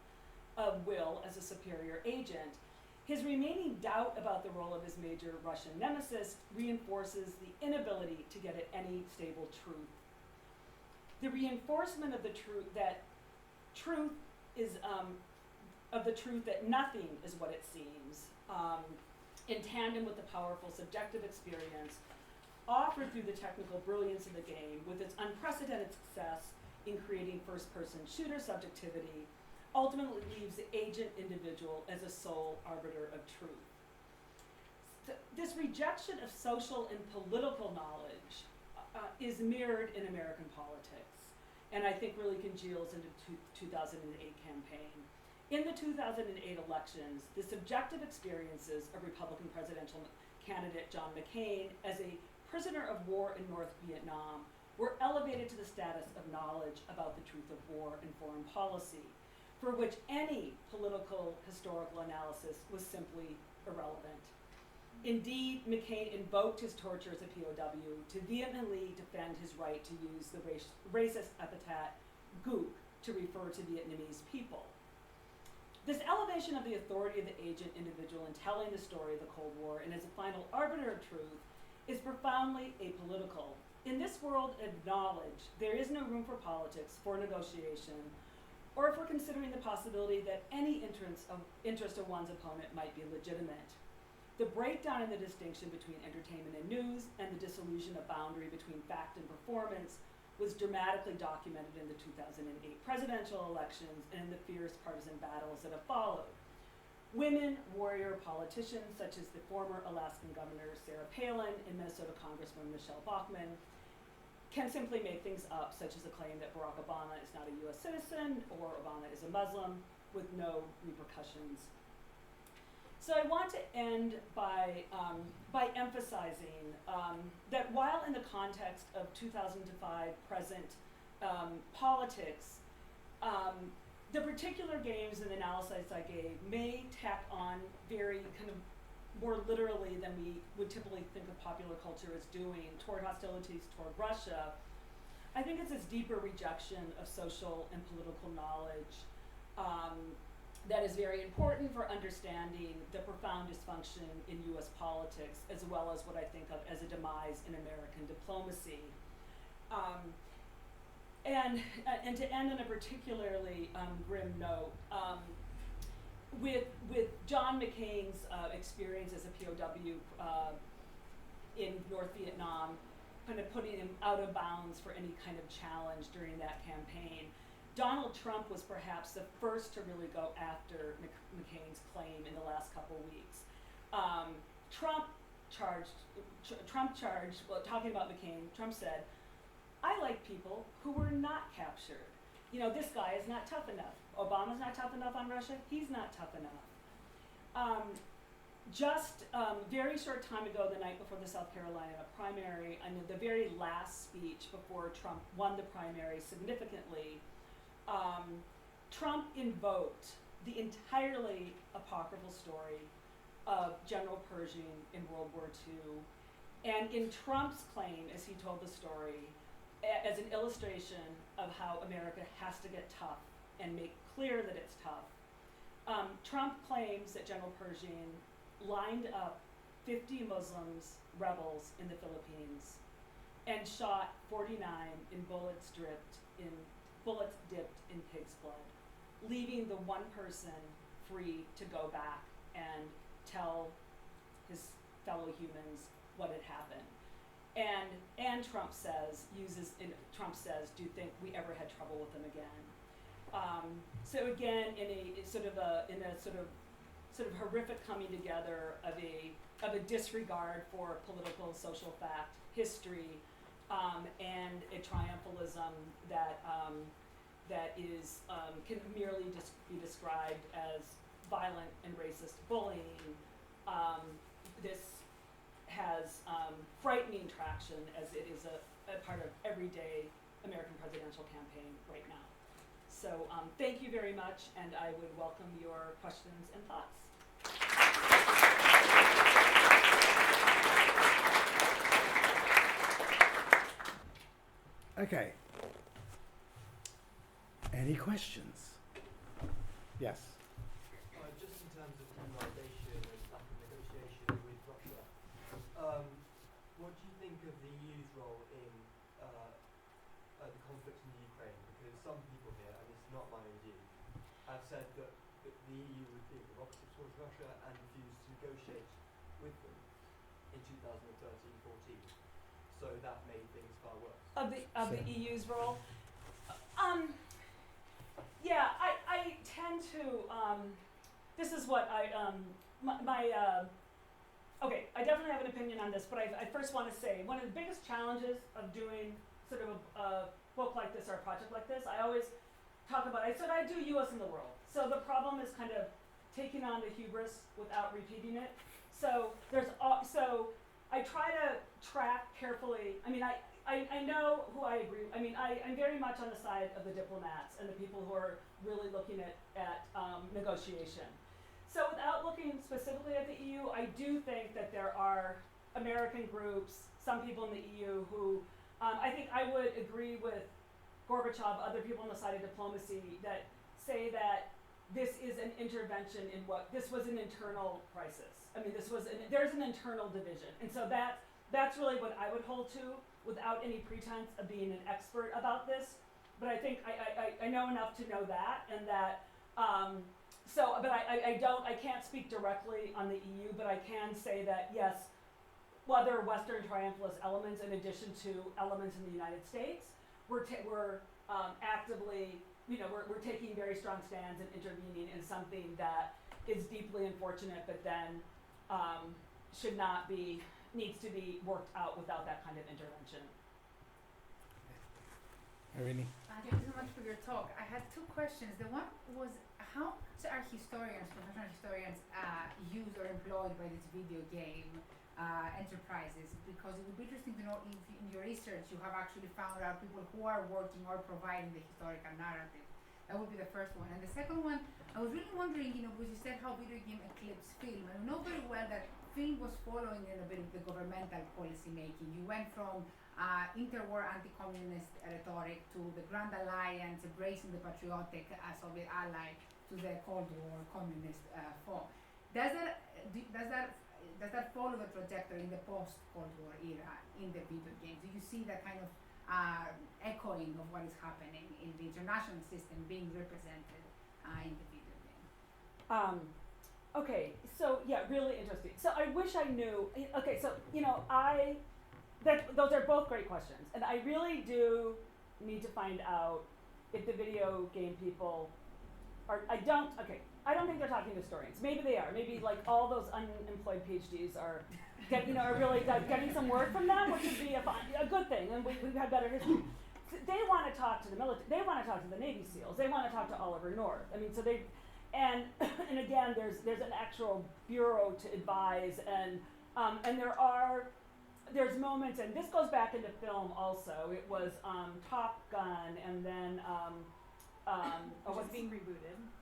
of will as a superior agent. His remaining doubt about the role of his major Russian nemesis reinforces the inability to get at any stable truth. The reinforcement of the truth that nothing is what it seems, in tandem with the powerful subjective experience offered through the technical brilliance of the game, with its unprecedented success in creating first-person shooter subjectivity, ultimately leaves the agent individual as a sole arbiter of truth. This rejection of social and political knowledge is mirrored in American politics, and I think really congeals into the 2008 campaign. In the 2008 elections, the subjective experiences of Republican presidential candidate John McCain as a prisoner of war in North Vietnam were elevated to the status of knowledge about the truth of war and foreign policy, for which any political historical analysis was simply irrelevant. Indeed, McCain invoked his torture as a POW to vehemently defend his right to use the racist epithet "gook" to refer to Vietnamese people. This elevation of the authority of the agent individual in telling the story of the Cold War and as a final arbiter of truth is profoundly apolitical. In this world of knowledge, there is no room for politics, for negotiation, or for considering the possibility that any interest of one's opponent might be legitimate. The breakdown in the distinction between entertainment and news and the disillusion of boundary between fact and performance was dramatically documented in the 2008 presidential elections and in the fierce partisan battles that have followed. Women warrior politicians such as the former Alaskan Governor Sarah Palin and Minnesota Congresswoman Michelle Bachmann can simply make things up, such as a claim that Barack Obama is not a US citizen or Obama is a Muslim, with no repercussions. So I want to end by emphasizing that while in the context of 2005 present politics, the particular games and analyses I gave may tack on very kind of more literally than we would typically think of popular culture as doing toward hostilities toward Russia. I think it's this deeper rejection of social and political knowledge that is very important for understanding the profound dysfunction in US politics, as well as what I think of as a demise in American diplomacy. And to end on a particularly grim note, with John McCain's experience as a POW in North Vietnam, kind of putting him out of bounds for any kind of challenge during that campaign, Donald Trump was perhaps the first to really go after McCain's claim in the last couple of weeks. Trump charged, well, talking about McCain, Trump said, "I like people who were not captured. You know, this guy is not tough enough. Obama's not tough enough on Russia. He's not tough enough." Just very short time ago, the night before the South Carolina primary, and the very last speech before Trump won the primary significantly, Trump invoked the entirely apocryphal story of General Pershing in World War II. And in Trump's claim, as he told the story, as an illustration of how America has to get tough and make clear that it's tough, Trump claims that General Pershing lined up 50 Muslims, rebels in the Philippines, and shot 49 in bullets dipped in pig's blood, leaving the one person free to go back and tell his fellow humans what had happened. And Trump says, do you think we ever had trouble with them again? So again, in a sort of horrific coming together of a disregard for political, social fact, history, and a triumphalism that is can merely be described as violent and racist bullying. This has frightening traction, as it is a part of everyday American presidential campaign right now. So thank you very much, and I would welcome your questions and thoughts. Okay. Any questions? Yes. Just in terms of criminalization and lack of negotiation with Russia, what do you think of the EU's role in the conflict in Ukraine? Because some people here, and it's not my own view, have said that the EU would be provocative towards Russia and refuse to negotiate with them in 2013-14. So that made things far worse. Of the EU's role. Yeah, I tend to. This is what okay, I definitely have an opinion on this, but I first want to say one of the biggest challenges of doing sort of a book like this or a project like this, I always talk about. I said I do U.S. in the world, so the problem is kind of taking on the hubris without repeating it. So so I try to track carefully. I mean, I know who I agree. I mean, I'm very much on the side of the diplomats and the people who are really looking at negotiation. So without looking specifically at the EU, I do think that there are American groups, some people in the EU who, I think I would agree with Gorbachev, other people on the side of diplomacy that say that this is an intervention in this was an internal crisis. I mean, there's an internal division. And so that's really what I would hold to without any pretense of being an expert about this. But I think I know enough to know that, and that, but I can't speak directly on the EU, but I can say that yes, whether Western triumphalist elements in addition to elements in the United States, we're actively, we're taking very strong stands and intervening in something that is deeply unfortunate, but then needs to be worked out without that kind of intervention. Irene? Thank you so much for your talk. I had two questions. The one was, how much are historians, professional historians, used or employed by this video game enterprises? Because it would be interesting to know if in your research you have actually found out people who are working or providing the historical narrative. That would be the first one. And the second one, I was really wondering, because you said how video game eclipsed film. And we know very well that film was following a bit of the governmental policy making. You went from interwar anti-communist rhetoric to the Grand Alliance embracing the patriotic Soviet ally to the Cold War communist foe. Does that follow the trajectory in the post-Cold War era in the video games? Do you see that kind of echoing of what is happening in the international system being represented in the video game? Okay, so yeah, really interesting. So I wish I knew. Okay, so those are both great questions, and I really do need to find out if the video game people are. I don't think they're talking to historians. Maybe they are. Maybe like all those unemployed PhDs are really getting some word from them, which would be a good thing, and we've had better history. They want to talk to the military. They want to talk to the Navy SEALs. They want to talk to Oliver North. I mean, so they. And again, there's an actual bureau to advise, and there's moments, and this goes back into film also. It was Top Gun, and then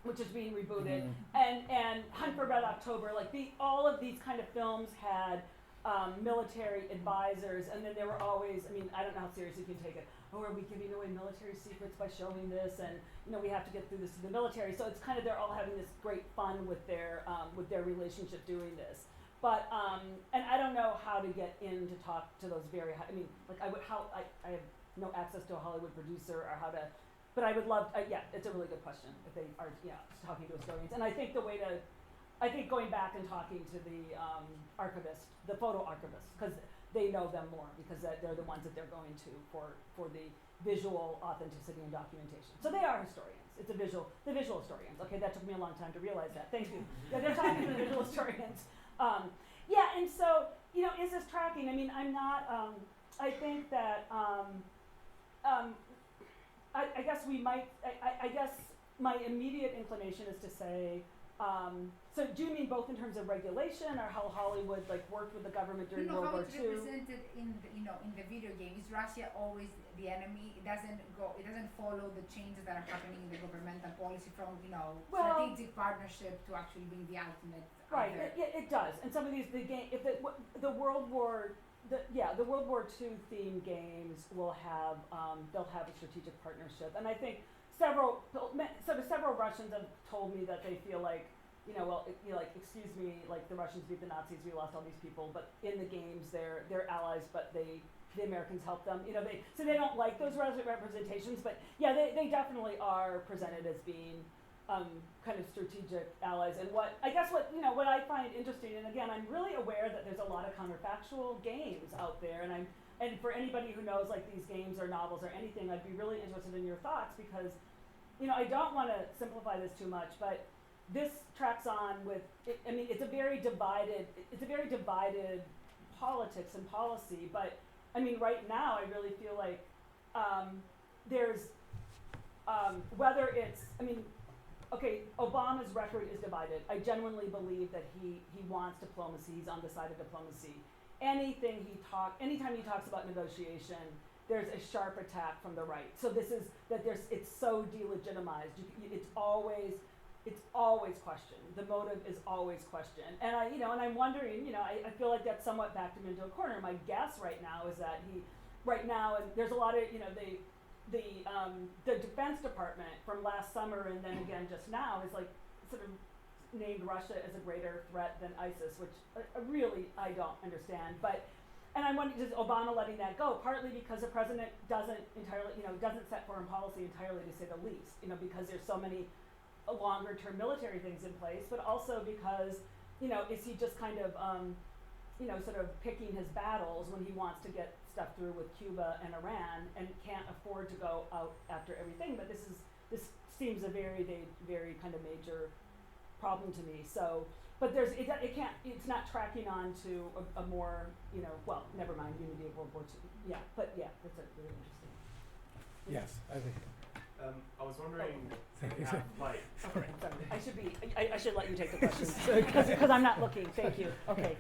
which is being rebooted, and Hunt for Red October. Like all of these kind of films had military advisors, and then there were always. I mean, I don't know how serious you can take it. Oh, are we giving away military secrets by showing this? And we have to get through this to the military. So it's kind of they're all having this great fun with their relationship doing this. But and I don't know how to get in to talk to those very high. I mean, like I have no access to a Hollywood producer or how to. But I would love. It's a really good question if they are talking to historians. And I think going back and talking to the archivist, the photo archivist, because they know them more because they're the ones that they're going to for the visual authenticity and documentation. So they are historians. It's the visual historians. Okay, that took me a long time to realize that. Thank you. Yeah, they're talking to the visual historians. And so is this tracking? I mean, I'm not. I think that. I guess we might. I guess my immediate inclination is to say. So do you mean both in terms of regulation or how Hollywood worked with the government during World War II? How it's represented in the video game? Is Russia always the enemy? It doesn't follow the changes that are happening in the governmental policy from strategic partnership to actually being the ultimate. Right. It does. And some of these the World War II themed games will have they'll have a strategic partnership, and I think several Russians have told me that they feel like. Excuse me, the Russians beat the Nazis, we lost all these people, but in the games they're allies, but the Americans helped them. So they don't like those representations, but yeah, they definitely are presented as being kind of strategic allies. And what I find interesting, and again, I'm really aware that there's a lot of counterfactual games out there, and for anybody who knows like these games or novels or anything, I'd be really interested in your thoughts because, I don't want to simplify this too much, but this tracks on with, it's a very divided politics and policy, but right now I really feel like there's, whether it's, Obama's record is divided. I genuinely believe that he wants diplomacy, he's on the side of diplomacy. Anytime he talks about negotiation, there's a sharp attack from the right. So it's so delegitimized. It's always questioned. The motive is always questioned. And I'm wondering, I feel like that's somewhat backed him into a corner. My guess right now is that and there's a lot of, the Defense Department from last summer and then again just now is like sort of named Russia as a greater threat than ISIS, which I don't understand. And I'm wondering, is Obama letting that go? Partly because the president doesn't set foreign policy entirely, to say the least, because there's so many longer-term military things in place, but also because, is he just kind of, sort of picking his battles when he wants to get stuff through with Cuba and Iran and can't afford to go out after everything. But this seems a very, very kind of major problem to me. So, but it's not tracking on to a more, never mind, unity of World War II. Yeah, but yeah, that's really interesting. Yes, I think. I was wondering, we have, like, Okay, I'm sorry. I should let you take the questions because I'm not looking. Thank you. Okay.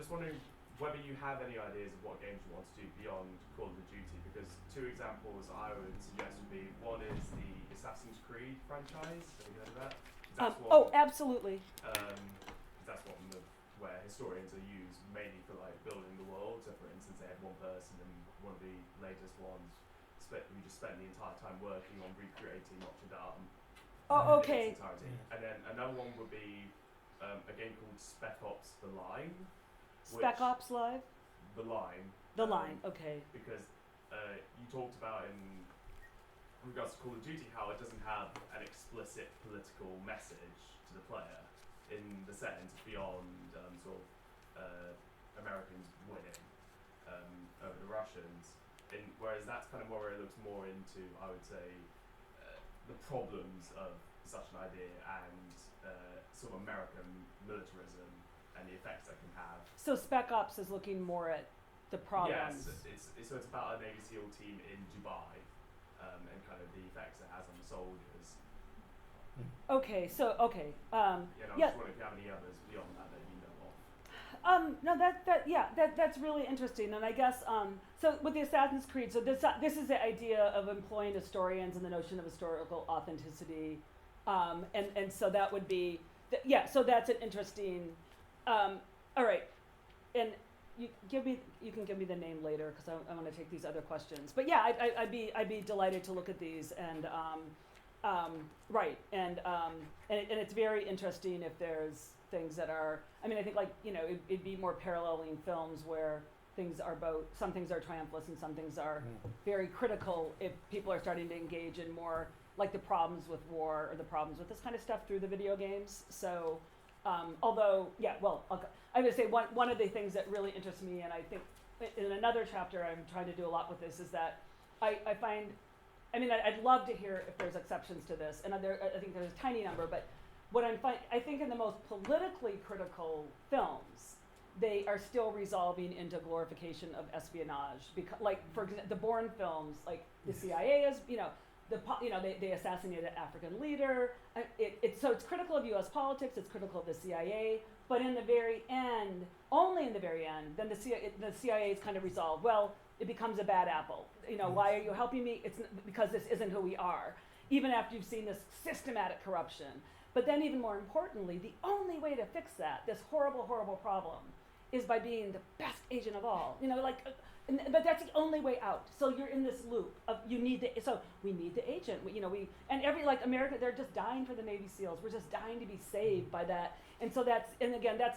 just wondering whether you have any ideas of what games you want to do beyond Call of Duty, because two examples I would suggest would be, one is the Assassin's Creed franchise. Have you heard of that? Absolutely. That's where historians are used mainly for like building the world. So for instance, they had one person in one of the latest ones who just spent the entire time working on recreating Notre Dame. Oh, okay. In its entirety. And then another one would be a game called Spec Ops: The Line. Spec Ops Live? The Line. The Line, okay. Because you talked about in regards to Call of Duty how it doesn't have an explicit political message to the player in the sense beyond Americans winning over the Russians. Whereas that's kind of where it looks more into, I would say, the problems of such an idea and sort of American militarism and the effects that can have. So Spec Ops is looking more at the problems. Yes, it's about a Navy SEAL team in Dubai and kind of the effects it has on the soldiers. Okay, so okay. I'm just wondering if you have any others beyond that you know of. No, that's really interesting, and I guess so with the Assassin's Creed. So this is the idea of employing historians and the notion of historical authenticity, and so that would be so that's an interesting. All right, and you can give me the name later because I want to take these other questions. But yeah, I'd be delighted to look at these and right and it's very interesting if there's things that are. I mean, I think it'd be more paralleling films where some things are triumphalist and some things are very critical if people are starting to engage in more like the problems with war or the problems with this kind of stuff through the video games. So, although, I would say one of the things that really interests me, and I think in another chapter I'm trying to do a lot with this, is that I find, I'd love to hear if there's exceptions to this, and I think there's a tiny number, but what I think in the most politically critical films, they are still resolving into glorification of espionage. Because, like, for example, the Bourne films, like the CIA is, they assassinated an African leader. So it's critical of U.S. politics. It's critical of the CIA. But in the very end, only in the very end, then the CIA is kind of resolved. Well, it becomes a bad apple. Why are you helping me? It's because this isn't who we are. Even after you've seen this systematic corruption. But then even more importantly, the only way to fix that, this horrible, horrible problem, is by being the best agent of all. But that's the only way out. So you're in this loop of we need the agent. America, they're just dying for the Navy SEALs. We're just dying to be saved by that. And so that's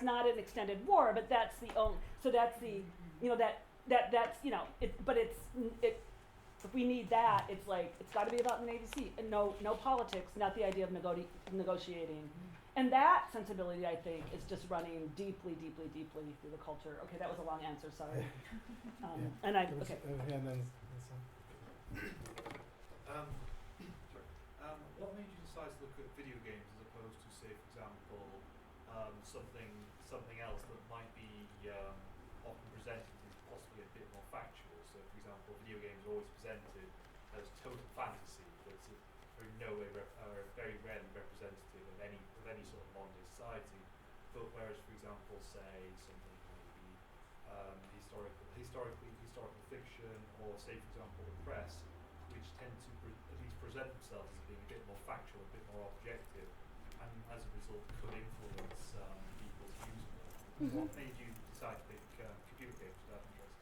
not an extended war, but that's the only. So that's the, if we need that, it's like, it's gotta be about the Navy SEA, and no politics, not the idea of negotiating. And that sensibility, I think, is just running deeply, deeply, deeply through the culture. Okay, that was a long answer, sorry. Yeah. And I, There was, okay. and then What made you decide to look at video games as opposed to, say, for example, something else that might be often presented as possibly a bit more factual? So, for example, video games are always presented as total fantasy, but are in no way are very rarely representative of any sort of modern day society. But whereas, for example, say something maybe historical fiction, or say, for example, the press, which tend to at least present themselves as being a bit more factual, a bit more objective, and as a result could influence people's views more. Mhm. What made you decide to pick computer games without interest?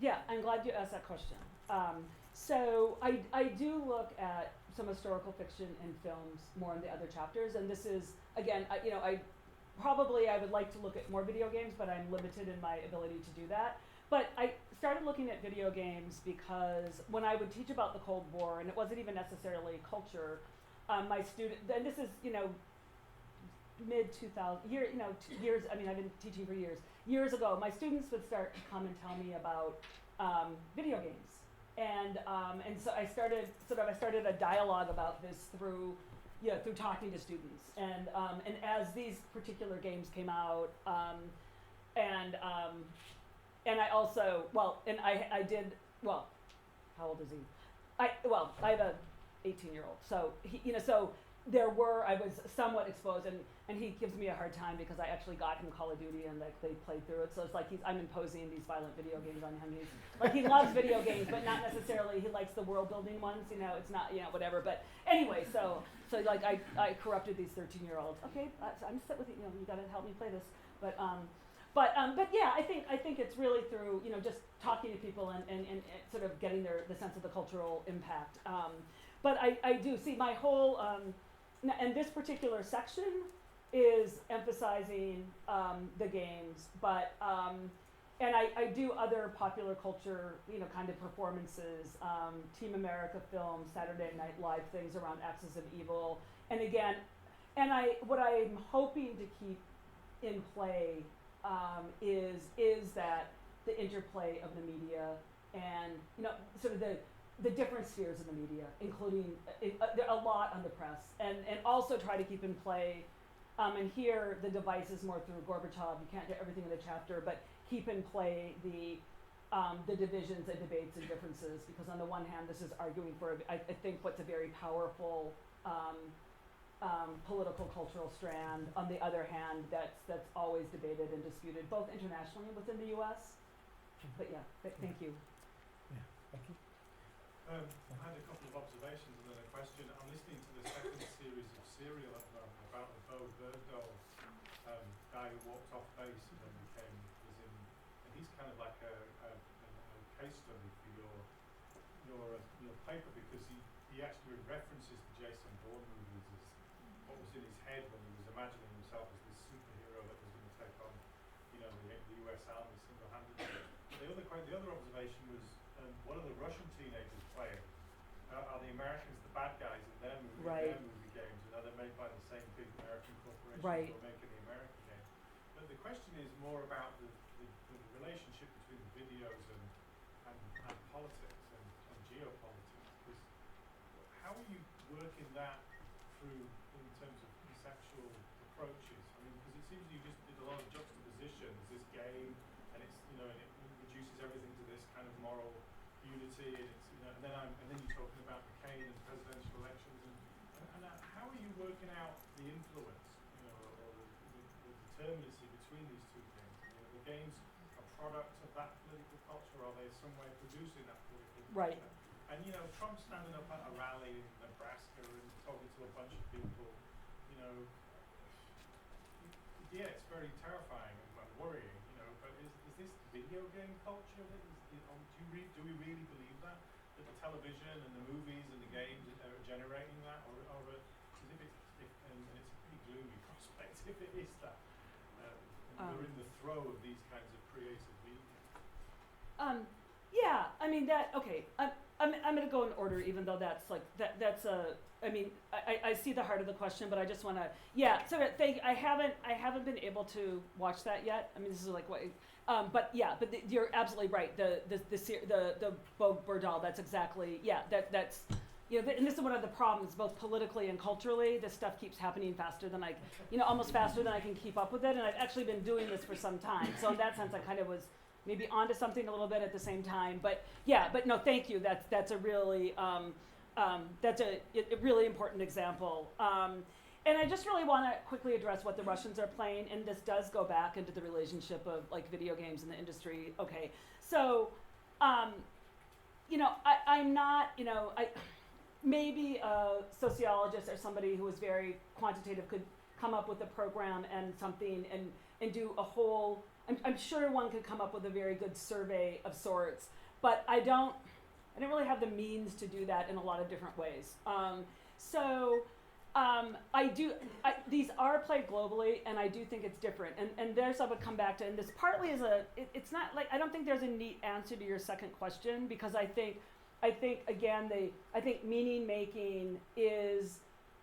Yeah, I'm glad you asked that question. So I do look at some historical fiction in films more in the other chapters, and this is, again, I would like to look at more video games, but I'm limited in my ability to do that. But I started looking at video games because when I would teach about the Cold War, and it wasn't even necessarily culture, my student, and this is, mid-2000, years, I mean, I've been teaching for years. Years ago, my students would start to come and tell me about video games. And so I started a dialogue about this through talking to students. And as these particular games came out, and I also, I did, how old is he? I have a 18-year-old, so I was somewhat exposed, and he gives me a hard time because I actually got him Call of Duty and like they played through it, so it's like I'm imposing these violent video games on him. He loves video games, but not necessarily, he likes the world building ones, it's not, whatever, but anyway, so like I corrupted these 13-year-olds. Okay, so I'm sit with you, you gotta help me play this, but yeah, I think it's really through, just talking to people and sort of getting the sense of the cultural impact. But I do see my whole, and this particular section is emphasizing the games, but, and I do other popular culture, kind of performances, Team America films, Saturday Night Live things around Axis of Evil. And again, what I'm hoping to keep in play is that the interplay of the media and, sort of the different spheres of the media, including a lot on the press, and also try to keep in play, and here the device is more through Gorbachev. You can't do everything in the chapter, but keep in play the divisions and debates and differences, because on the one hand, this is arguing for, I think, what's a very powerful political cultural strand. On the other hand, that's always debated and disputed, both internationally and within the U.S. But yeah, thank you. yeah, thank you. I had a couple of observations and then a question. I'm listening to the second series of Serial at the moment about the Bo Bergdahl guy who walked off base and then and he's kind of like a case study for your paper, because he actually references the Jason Bourne movies as what was in his head when he was imagining himself as this superhero that was going to take on, the US Army single-handedly. The other observation was, what are the Russian teenagers playing? Are the Americans the bad guys in their movie games, and are they made by the same big American corporations who are making the American games? But the question is more about the relationship between the videos and politics and geopolitics. Because how are you working that through in terms of conceptual approaches? I mean, because it seems you just did a lot of juxtaposition. There's this game, and it's and it reduces everything to this kind of moral unity, and it's and then you're talking about McCain and presidential elections, and how are you working out the influence, or the determinacy between these two things? The games a product of that political culture, or are they some way producing that political culture? Right. And Trump standing up at a rally in Nebraska and talking to a bunch of people, yeah, it's very terrifying and worrying, but is this video game culture that do we really believe that the television and the movies and the games are generating that, or as if and it's a pretty gloomy prospect if it is that, and we're in the throe of these kinds of creative media. Yeah, I mean okay. I'm going to go in order, even though that's like that's a. I mean, I see the heart of the question, but I just want to. Yeah. So I haven't been able to watch that yet. I mean, this is like what. But yeah. But you're absolutely right. The Bogue Burdal. That's exactly. Yeah. That's. And this is one of the problems, both politically and culturally. This stuff keeps happening faster than almost faster than I can keep up with it. And I've actually been doing this for some time. So in that sense, I kind of was maybe onto something a little bit at the same time. But yeah, but no, thank you. That's a really that's a really important example. And I just really want to quickly address what the Russians are playing. And this does go back into the relationship of like video games in the industry. Okay, so I'm not maybe a sociologist or somebody who is very quantitative could come up with a program and something and do a whole, I'm sure one could come up with a very good survey of sorts, but I don't really have the means to do that in a lot of different ways. These are played globally, and I do think it's different. And there's, I would come back to, and this partly is it's not like, I don't think there's a neat answer to your second question, because I think again, I think meaning making is,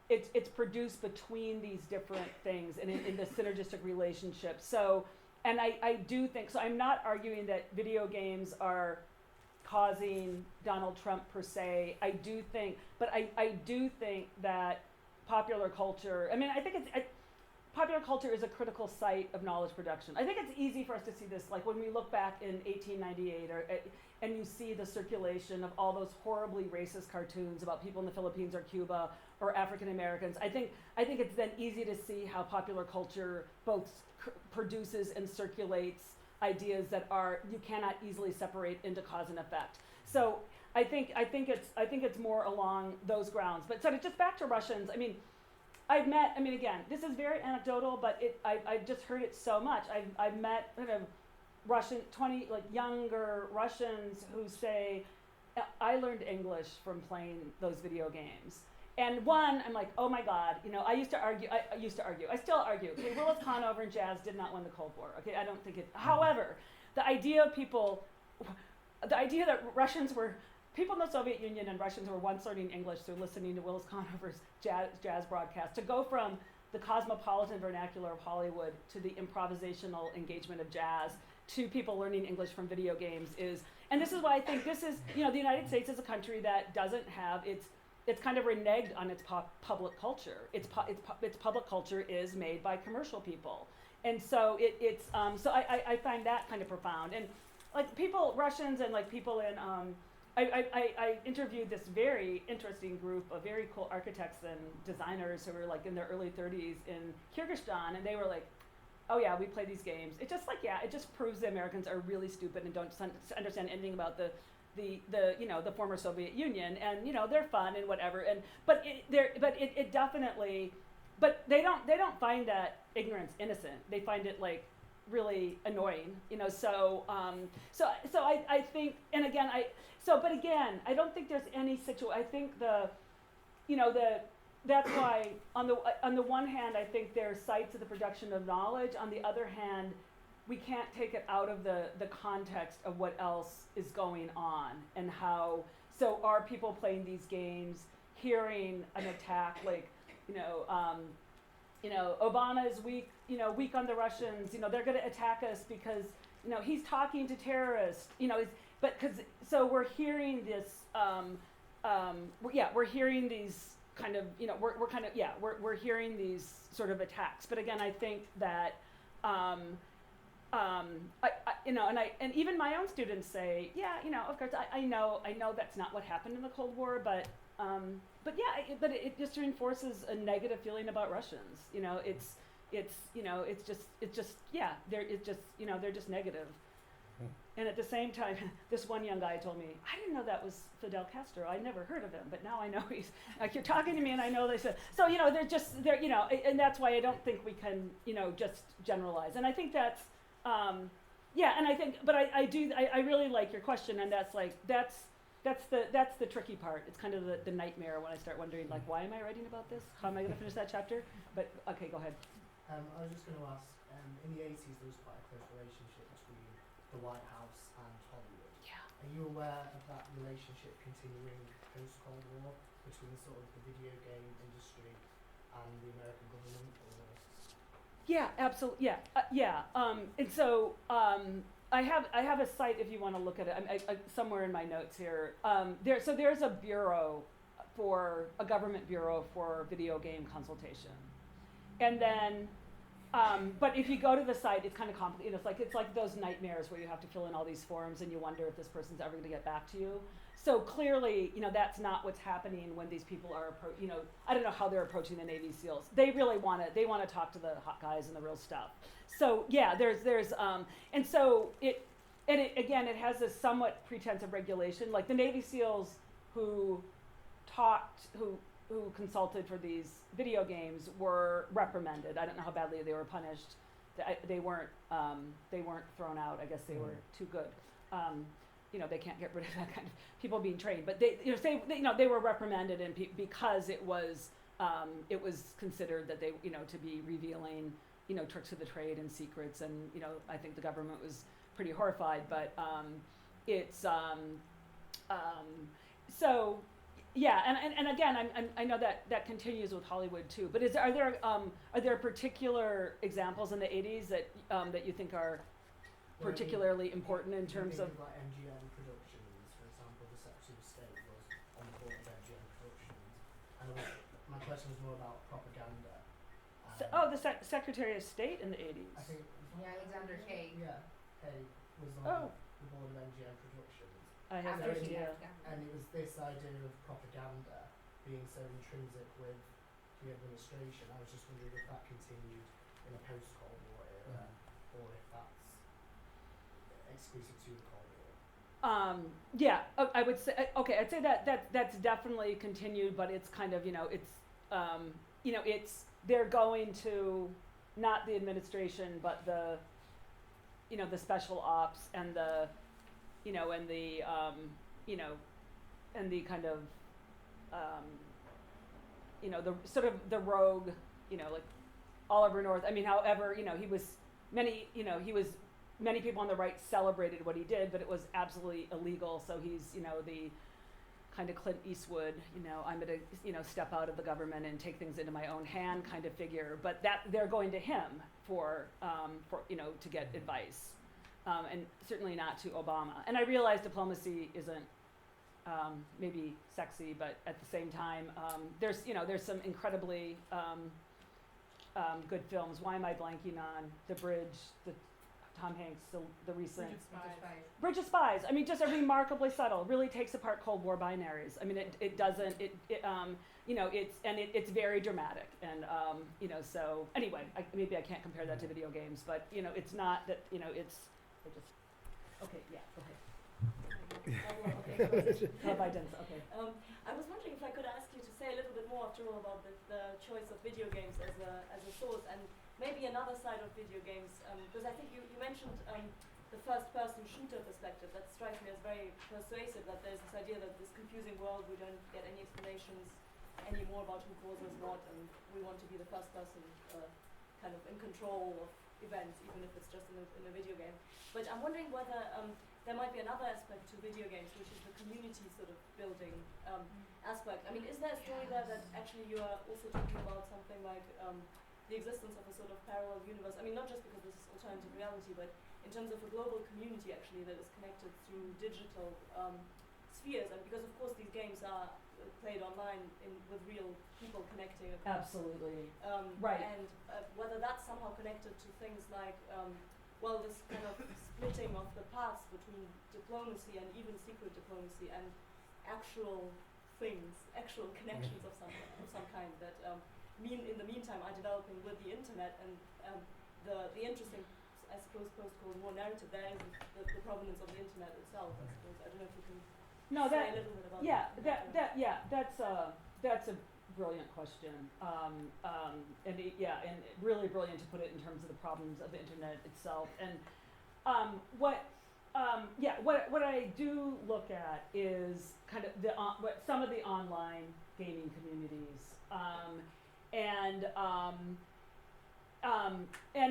it's produced between these different things and in the synergistic relationship. So, and I do think, so I'm not arguing that video games are causing Donald Trump per se. I do think, but I do think that popular culture, I mean, I think popular culture is a critical site of knowledge production. I think it's easy for us to see this, like when we look back in 1898 and you see the circulation of all those horribly racist cartoons about people in the Philippines or Cuba or African Americans. I think it's then easy to see how popular culture both produces and circulates ideas that you cannot easily separate into cause and effect. So I think it's more along those grounds. But so just back to Russians, I mean, again, this is very anecdotal, but I've just heard it so much. I've met younger Russians who say, I learned English from playing those video games. And one, I'm like, oh my God, I used to argue, I still argue. Okay, Willis Conover and jazz did not win the Cold War. Okay, I don't think it, however, the idea that Russians were, people in the Soviet Union and Russians were once learning English through listening to Willis Conover's jazz broadcast, to go from the cosmopolitan vernacular of Hollywood to the improvisational engagement of jazz to people learning English from video games and this is why I think this is, the United States is a country that doesn't have, it's kind of reneged on its public culture. Its public culture is made by commercial people. And so so I find that kind of profound. And like Russians and like people in, I interviewed this very interesting group of very cool architects and designers who were like in their early 30s in Kyrgyzstan, and they were like, oh yeah, we play these games. It's just like, yeah, it just proves the Americans are really stupid and don't understand anything about the former Soviet Union, and they're fun and whatever, but it definitely, but they don't find that ignorance innocent. They find it like really annoying, so I think, and again, but again, I don't think there's any I think that's why on the one hand, I think there are sites of the production of knowledge. On the other hand, we can't take it out of the context of what else is going on and how, so are people playing these games, hearing an attack like, Obama is weak on the Russians, they're going to attack us because, he's talking to terrorists, so we're hearing this, we're hearing these kind of, we're hearing these sort of attacks. But again, I think that, and even my own students say, of course, I know that's not what happened in the Cold War, but it just reinforces a negative feeling about Russians. They're just negative. And at the same time, this one young guy told me, I didn't know that was Fidel Castro. I never heard of him, but now I know he's, like, you're talking to me and I know they said, so, and that's why I don't think we can, just generalize. And I think that's, and I think, but I really like your question, and that's the tricky part. It's kind of the nightmare when I start wondering, like, why am I writing about this? How am I going to finish that chapter? But, okay, go ahead. I was just going to ask, in the 80s there was quite a close relationship between the White House and Hollywood. Yeah. Are you aware of that relationship continuing post-Cold War between sort of the video game industry and the American government? Or? Yeah, absolutely. Yeah. And so I have a site if you want to look at it. I somewhere in my notes here. There's a bureau a government bureau for video game consultation, and then. But if you go to the site, it's kind of complicated. It's like those nightmares where you have to fill in all these forms and you wonder if this person's ever going to get back to you. So clearly, that's not what's happening when these people are, I don't know how they're approaching the Navy SEALs. They really want to talk to the hot guys and the real stuff. So yeah, and so it has this somewhat pretense of regulation. Like the Navy SEALs who consulted for these video games were reprimanded. I don't know how badly they were punished. They weren't thrown out. I guess they were too good. They can't get rid of that kind of people being trained. But they were reprimanded because it was considered that they to be revealing tricks of the trade and secrets, and I think the government was pretty horrified. But so. Yeah, and again, I know that continues with Hollywood too. But are there particular examples in the 80s that you think are particularly important in terms of like MGM Productions, for example? The Secretary of State was on the board of MGM Productions, and my question was more about propaganda. The Secretary of State in the 80s. I think. Yeah, Alexander Haig. Yeah, Haig was on the board of MGM Productions. I have no After he idea. left, yeah. And it was this idea of propaganda being so intrinsic with the administration. I was just wondering if that continued in a post-Cold War era, or if that's exclusive to the Cold War. Yeah, I would say I'd say that's definitely continued, but it's kind of they're going to not the administration, but the special ops and the and the kind of the sort of the rogue, like Oliver North. I mean, however, many people on the right celebrated what he did, but it was absolutely illegal. So he's, the kind of Clint Eastwood, I'm going to, step out of the government and take things into my own hand kind of figure. But that they're going to him for to get advice. And certainly not to Obama. And I realize diplomacy isn't maybe sexy, but at the same time, there's some incredibly good films. Why am I blanking on The Bridge, the Tom Hanks, the recent Bridge of Spies? I mean, just a remarkably subtle. Really takes apart Cold War binaries. I mean, it doesn't. It's very dramatic, and So anyway, maybe I can't compare that to video games, but it's not that it's. Okay, yeah, go ahead. Okay. I was wondering if I could ask you to say a little bit more, after all, about the choice of video games as a source, and maybe another side of video games, because I think you mentioned the first-person shooter perspective. That strikes me as very persuasive, that there's this idea that this confusing world, we don't get any explanations anymore about who causes what, and we want to be the first person kind of in control of events, even if it's just in a video game. But I'm wondering whether there might be another aspect to video games, which is the community sort of building aspect. I mean, is there a story there that actually you are also talking about something like the existence of a sort of parallel universe? I mean, not just because this is alternative reality, but in terms of a global community actually that is connected through digital spheres, and because of course these games are played online with real people connecting across. Absolutely. Right. And whether that's somehow connected to things like, this kind of splitting of the paths between diplomacy and even secret diplomacy and actual things, actual connections of some kind that in the meantime are developing with the internet, and the interesting, I suppose, post-Cold War narrative there is the provenance of the internet itself. I suppose I don't know if you can. No, say a little bit about that's a brilliant question, and really brilliant to put it in terms of the problems of the internet itself. And what I do look at is kind of what some of the online gaming communities, and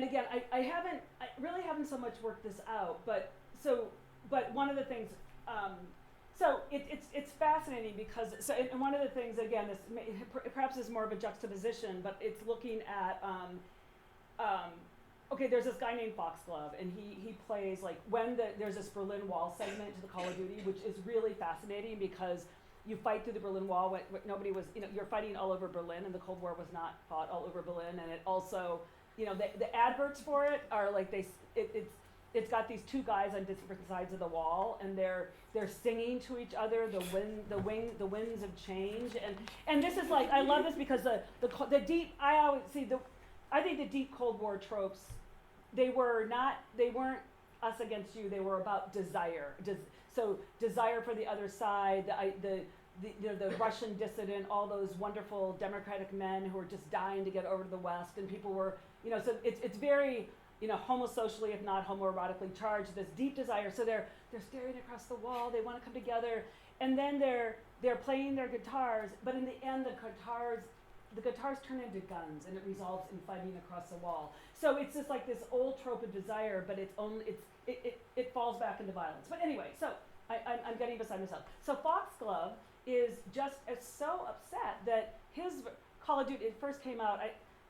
again, I really haven't so much worked this out, but one of the things so it's fascinating because and one of the things, again, this perhaps is more of a juxtaposition, but it's looking at okay, there's this guy named Foxglove, and he plays like when there's this Berlin Wall segment to the Call of Duty, which is really fascinating because you fight through the Berlin Wall when nobody was, you're fighting all over Berlin, and the Cold War was not fought all over Berlin, and it also, the adverts for it are like it's got these two guys on different sides of the wall, and they're singing to each other. The winds of change, and this is like, I love this because the deep, I think the deep Cold War tropes, they weren't us against you. They were about desire. So desire for the other side. The Russian dissident, all those wonderful democratic men who were just dying to get over to the West, and people were, so it's very, homosocially, if not homoerotically charged, this deep desire. So they're staring across the wall, they want to come together, and then they're playing their guitars, but in the end the guitars turn into guns, and it resolves in fighting across the wall. So it's just like this old trope of desire, but it falls back into violence. But anyway, so I'm getting beside myself. So Foxglove is just so upset that his Call of Duty, it first came out,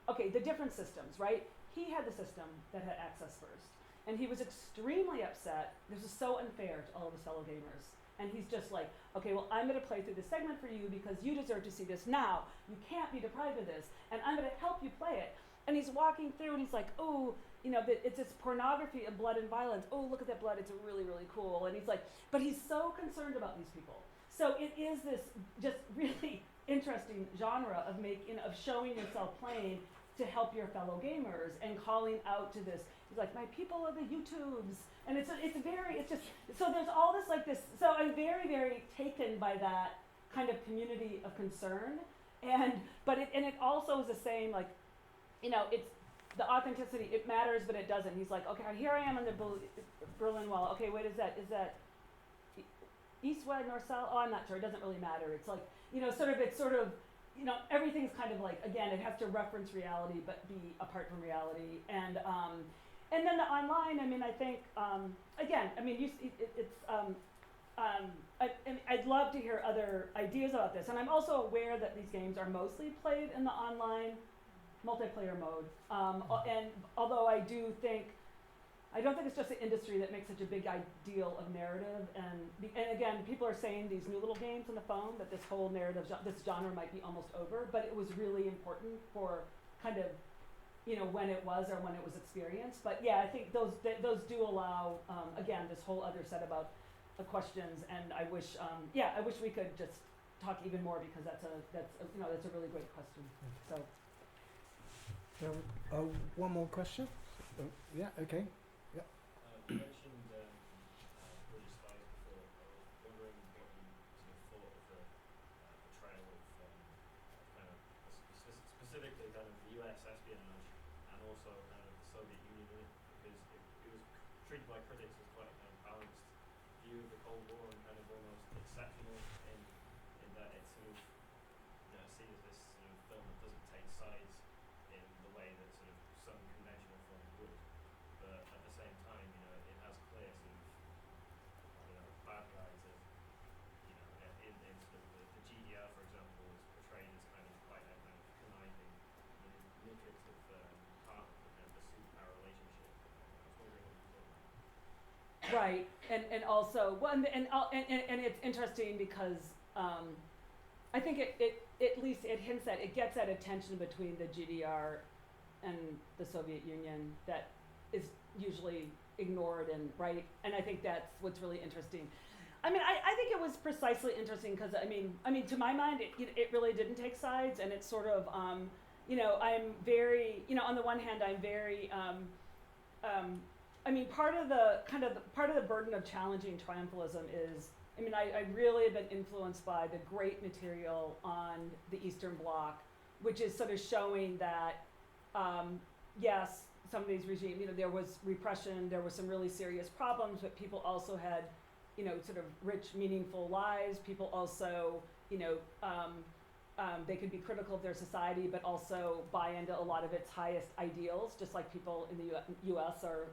the different systems, right? He had the system that had access first, and he was extremely upset. This is so unfair to all of his fellow gamers. And he's just like, okay, well, I'm going to play through this segment for you because you deserve to see this now. You can't be deprived of this, and I'm going to help you play it. And he's walking through, and he's like, oh, it's this pornography of blood and violence. Oh, look at that blood. It's really, really cool. And he's like, but he's so concerned about these people. So it is this just really interesting genre of showing yourself playing to help your fellow gamers and calling out to this. He's like, my people are the YouTubes. And so there's all this so I'm very, very taken by that kind of community of concern. But it also is the same, like, it's the authenticity, it matters, but it doesn't. He's like, okay, here I am on the Berlin Wall. Okay, wait, is that east, west, north, south? Oh, I'm not sure, it doesn't really matter. It's like, everything's kind of like, again, it has to reference reality, but be apart from reality. And then the online, I think, I'd love to hear other ideas about this. And I'm also aware that these games are mostly played in the online multiplayer mode. And although I don't think it's just the industry that makes such a big ideal of narrative. And again, people are saying these new little games on the phone, that this whole narrative, this genre might be almost over, but it was really important for kind of, when it was experienced. But yeah, I think those do allow, again, this whole other set about questions. And I wish we could just talk even more, because that's a really great question. So. One more question. Yeah. Okay. Yeah. You mentioned British spies before. I was wondering what you sort of thought of the portrayal of kind of specifically kind of the US espionage, and also kind of the Soviet Union in it, because it was treated by critics as quite a kind of balanced view of the Cold War, and kind of almost exceptional in that it's sort of seen as this sort of film that doesn't take sides in the way that sort of some conventional film would. But at the same time, it has clear sort of, bad guys as, in sort of the GDR, for example, is portrayed as kind of quite a kind of conniving, manipulative part of the kind of the superpower relationship. I was wondering what you thought about that. Right, and also, and it's interesting because I think it at least it hints at, it gets at a tension between the GDR and the Soviet Union that is usually ignored, and right, and I think that's what's really interesting. I think it was precisely interesting because to my mind it really didn't take sides, and it's sort of I'm very, on the one hand I'm very part of the burden of challenging triumphalism is, I really have been influenced by the great material on the Eastern Bloc, which is sort of showing that, yes, some of these regimes, there was repression, there were some really serious problems, but people also had, sort of rich, meaningful lives. People also, they could be critical of their society, but also buy into a lot of its highest ideals, just like people in the U.S. are,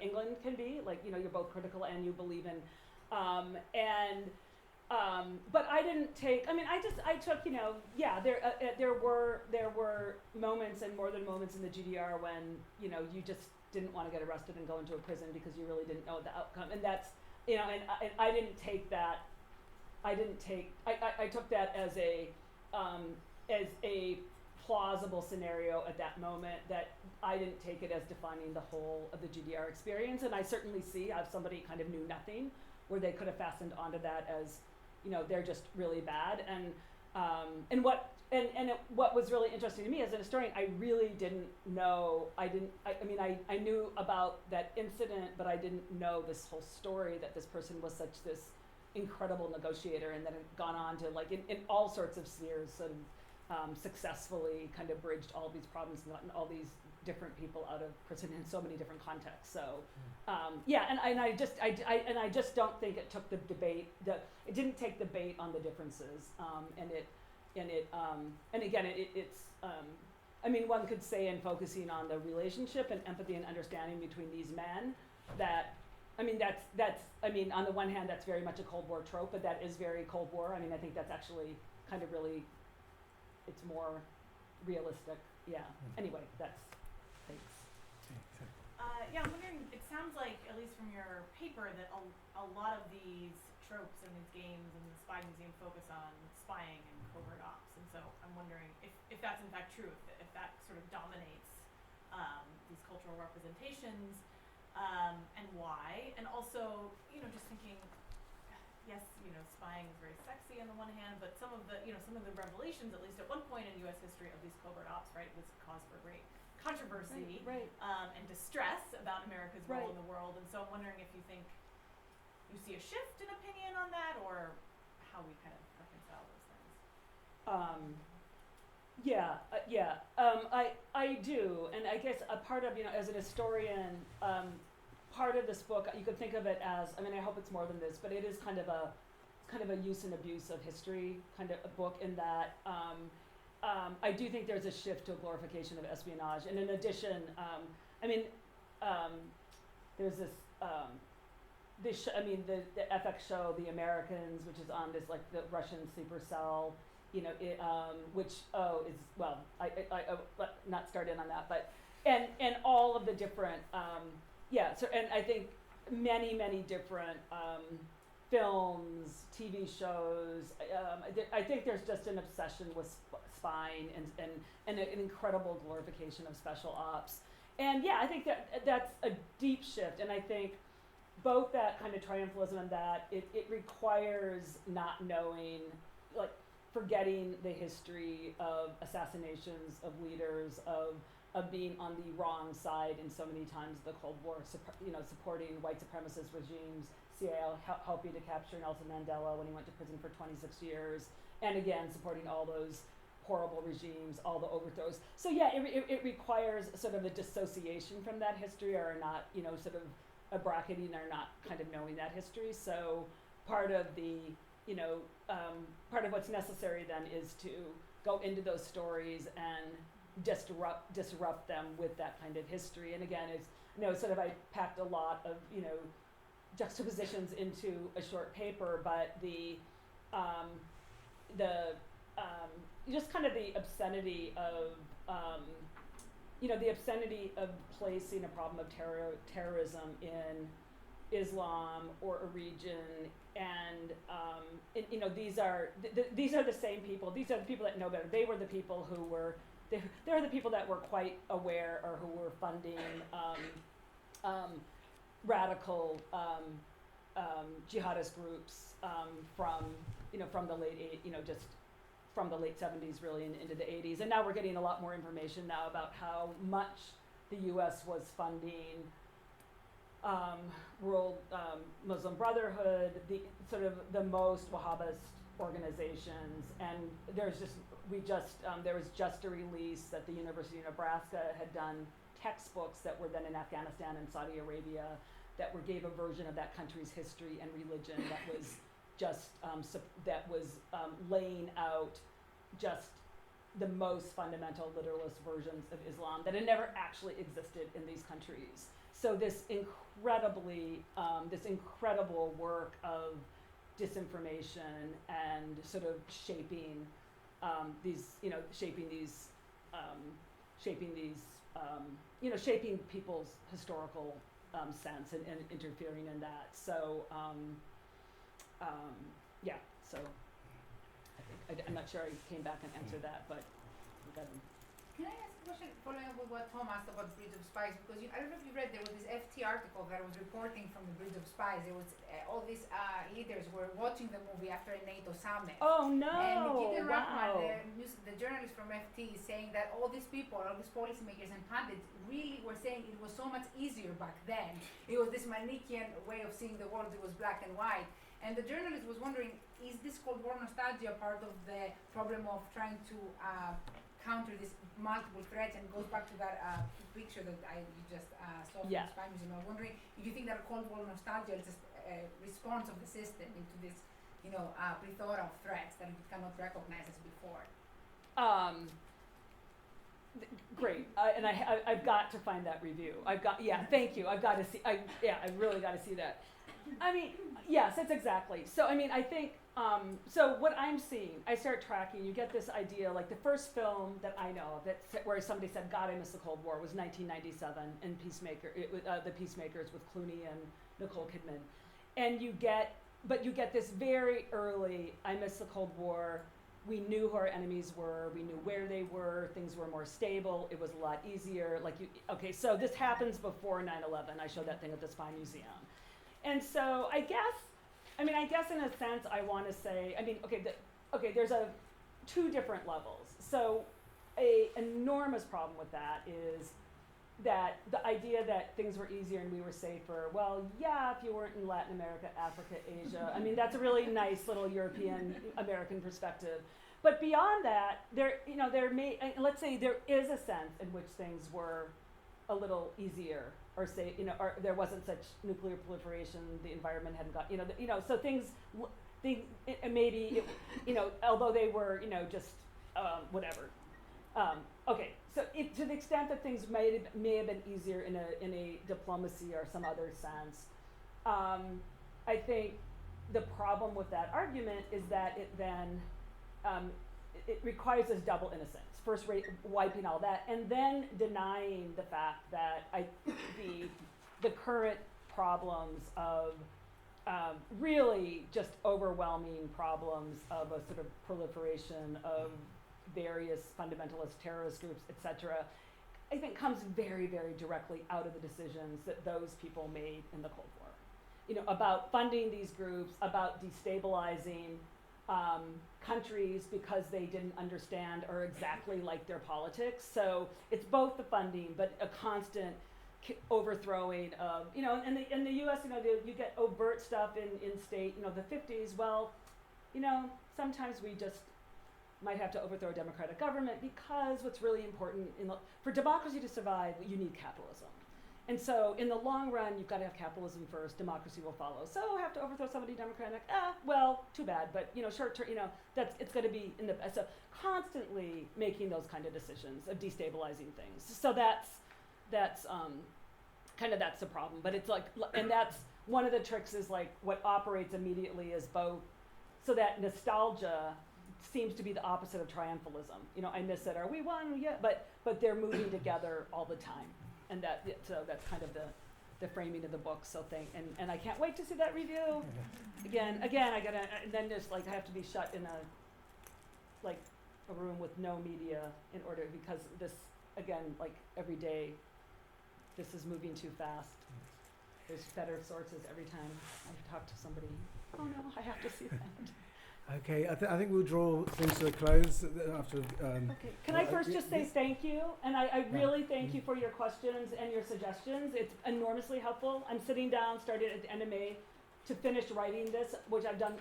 England can be, like, you're both critical and you believe in But I didn't take. I mean, I took. There were moments and more than moments in the GDR when you just didn't want to get arrested and go into a prison because you really didn't know the outcome, and that's and I didn't take that. I took that as a plausible scenario at that moment. That I didn't take it as defining the whole of the GDR experience, and I certainly see how somebody kind of knew nothing, where they could have fastened onto that as they're just really bad. What was really interesting to me as an historian, I really didn't know. I knew about that incident, but I didn't know this whole story, that this person was this incredible negotiator, and that had gone on to in all sorts of spheres sort of successfully kind of bridged all these problems and gotten all these different people out of prison in so many different contexts. So I just don't think it took the debate. It didn't take the bait on the differences, I mean, one could say, in focusing on the relationship and empathy and understanding between these men, that that's on the one hand, that's very much a Cold War trope, but that is very Cold War. I mean, I think that's actually kind of really, it's more realistic. Yeah. Anyway, thanks. Yeah, I'm wondering, it sounds like, at least from your paper, that a lot of these tropes and these games and the Spy Museum focus on spying and covert ops, and so I'm wondering if that's in fact true, if that sort of dominates these cultural representations, and why, and also, just thinking, yes, spying is very sexy on the one hand, but some of the revelations, at least at one point in U.S. history, of these covert ops, right, was cause for great controversy, right. And distress about America's role Right. in the world, and so I'm wondering if you think you see a shift in opinion on that, or how we kind of reconcile those things. I do, and I guess a part of as an historian, part of this book, you could think of it as, I hope it's more than this, but it is kind of a use and abuse of history kind of a book, in that I do think there's a shift to a glorification of espionage, and in addition, there's this the FX show The Americans, which is on this the Russian sleeper cell, which I not start in on that, but and all of the different and I think many different films, TV shows. I think there's just an obsession with spying and an incredible glorification of special ops. And I think that's a deep shift. And I think both that kind of triumphalism and that it requires not knowing, forgetting the history of assassinations of leaders, of being on the wrong side in so many times the Cold War, supporting white supremacist regimes, CIA helping to capture Nelson Mandela when he went to prison for 26 years, and again supporting all those horrible regimes, all the overthrows. So it requires sort of a dissociation from that history, or not, sort of a bracketing, or not kind of knowing that history. So part of the, part of what's necessary then is to go into those stories and disrupt them with that kind of history. And again, it's sort of, I packed a lot of juxtapositions into a short paper, but just kind of the obscenity of placing a problem of terrorism in Islam or a region, and these are the same people. These are the people that know better. They were the people who were. They're the people that were quite aware, or who were funding radical jihadist groups from the late from the late 70s really and into the 80s. And now we're getting a lot more information now about how much the U.S. was funding World Muslim Brotherhood, the most Wahhabist organizations. And there was just a release that the University of Nebraska had done textbooks that were then in Afghanistan and Saudi Arabia that gave a version of that country's history and religion that was just laying out just the most fundamental literalist versions of Islam that had never actually existed in these countries. So this incredible work of disinformation and sort of shaping people's historical sense and interfering in that. So so I think I'm not sure I came back and answered that, but I got him. Can I ask a question following up with what Tom asked about Bridge of Spies? Because I don't know if you read, there was this FT article that was reporting from the Bridge of Spies. There was all these leaders were watching the movie after a NATO summit. Oh no! And Gideon Wow. Rahman, the journalist from FT, is saying that all these people, all these policymakers and pundits really were saying it was so much easier back then. It was this Manichaean way of seeing the world. It was black and white. And the journalist was wondering, is this Cold War nostalgia part of the problem of trying to counter these multiple threats? And goes back to that picture that you just saw from the Spy Museum. I'm wondering if you think that Cold War nostalgia is a response of the system into this, plethora of threats that it cannot recognize as before. Great, and I've got to find that review. Thank you. I've got to see. I really got to see that. I mean, yes, that's exactly. So I mean, I think. So what I'm seeing, I start tracking. You get this idea, like the first film that I know of where somebody said, "God, I miss the Cold War," was 1997, and The Peacemakers with Clooney and Nicole Kidman, and you get this very early, "I miss the Cold War." We knew who our enemies were. We knew where they were. Things were more stable. It was a lot easier. So this happens before 9/11. I showed that thing at the Spy Museum. And so I guess in a sense I want to say, there's two different levels. So a enormous problem with that is that the idea that things were easier and we were safer, well, yeah, if you weren't in Latin America, Africa, Asia. I mean, that's a really nice little European American perspective. But beyond that, let's say there is a sense in which things were a little easier, or say, or there wasn't such nuclear proliferation, the environment hadn't got, so things, although they were, just whatever. Okay, so to the extent that things may have been easier in a diplomacy or some other sense, I think the problem with that argument is that it then it requires this double innocence. First wiping all that, and then denying the fact that the current problems of really just overwhelming problems of a sort of proliferation of various fundamentalist terrorist groups, etc., I think comes very, very directly out of the decisions that those people made in the Cold War. About funding these groups, about destabilizing countries because they didn't understand or exactly like their politics. So it's both the funding, but a constant overthrowing of, in the U.S., you get overt stuff in state, the 50s. Well, sometimes we just might have to overthrow a democratic government because what's really important for democracy to survive, you need capitalism. And so in the long run, you've got to have capitalism first, democracy will follow. So have to overthrow somebody democratic, well, too bad, but short term, it's going to be so constantly making those kind of decisions of destabilizing things. So that's that's the problem. But it's and that's one of the tricks is what operates immediately is both, so that nostalgia seems to be the opposite of triumphalism. I miss it, or we won, yeah, but they're moving together all the time. And so that's kind of the framing of the book. So and I can't wait to see that review. Again, I gotta, and then just I have to be shut in a room with no media in order, because this, again, every day, this is moving too fast. There's better sources every time I talk to somebody. Oh no, I have to see that. Okay, I think we'll draw things to a close after. Okay. Can I first just say thank you? And I really thank you for your questions and your suggestions. It's enormously helpful. I'm sitting down, started at the end of May, to finish writing this, which I've done,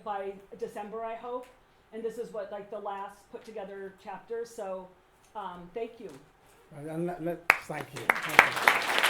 by December, I hope. And this is what, the last put together chapter. So, thank you. And thank you. Thank you.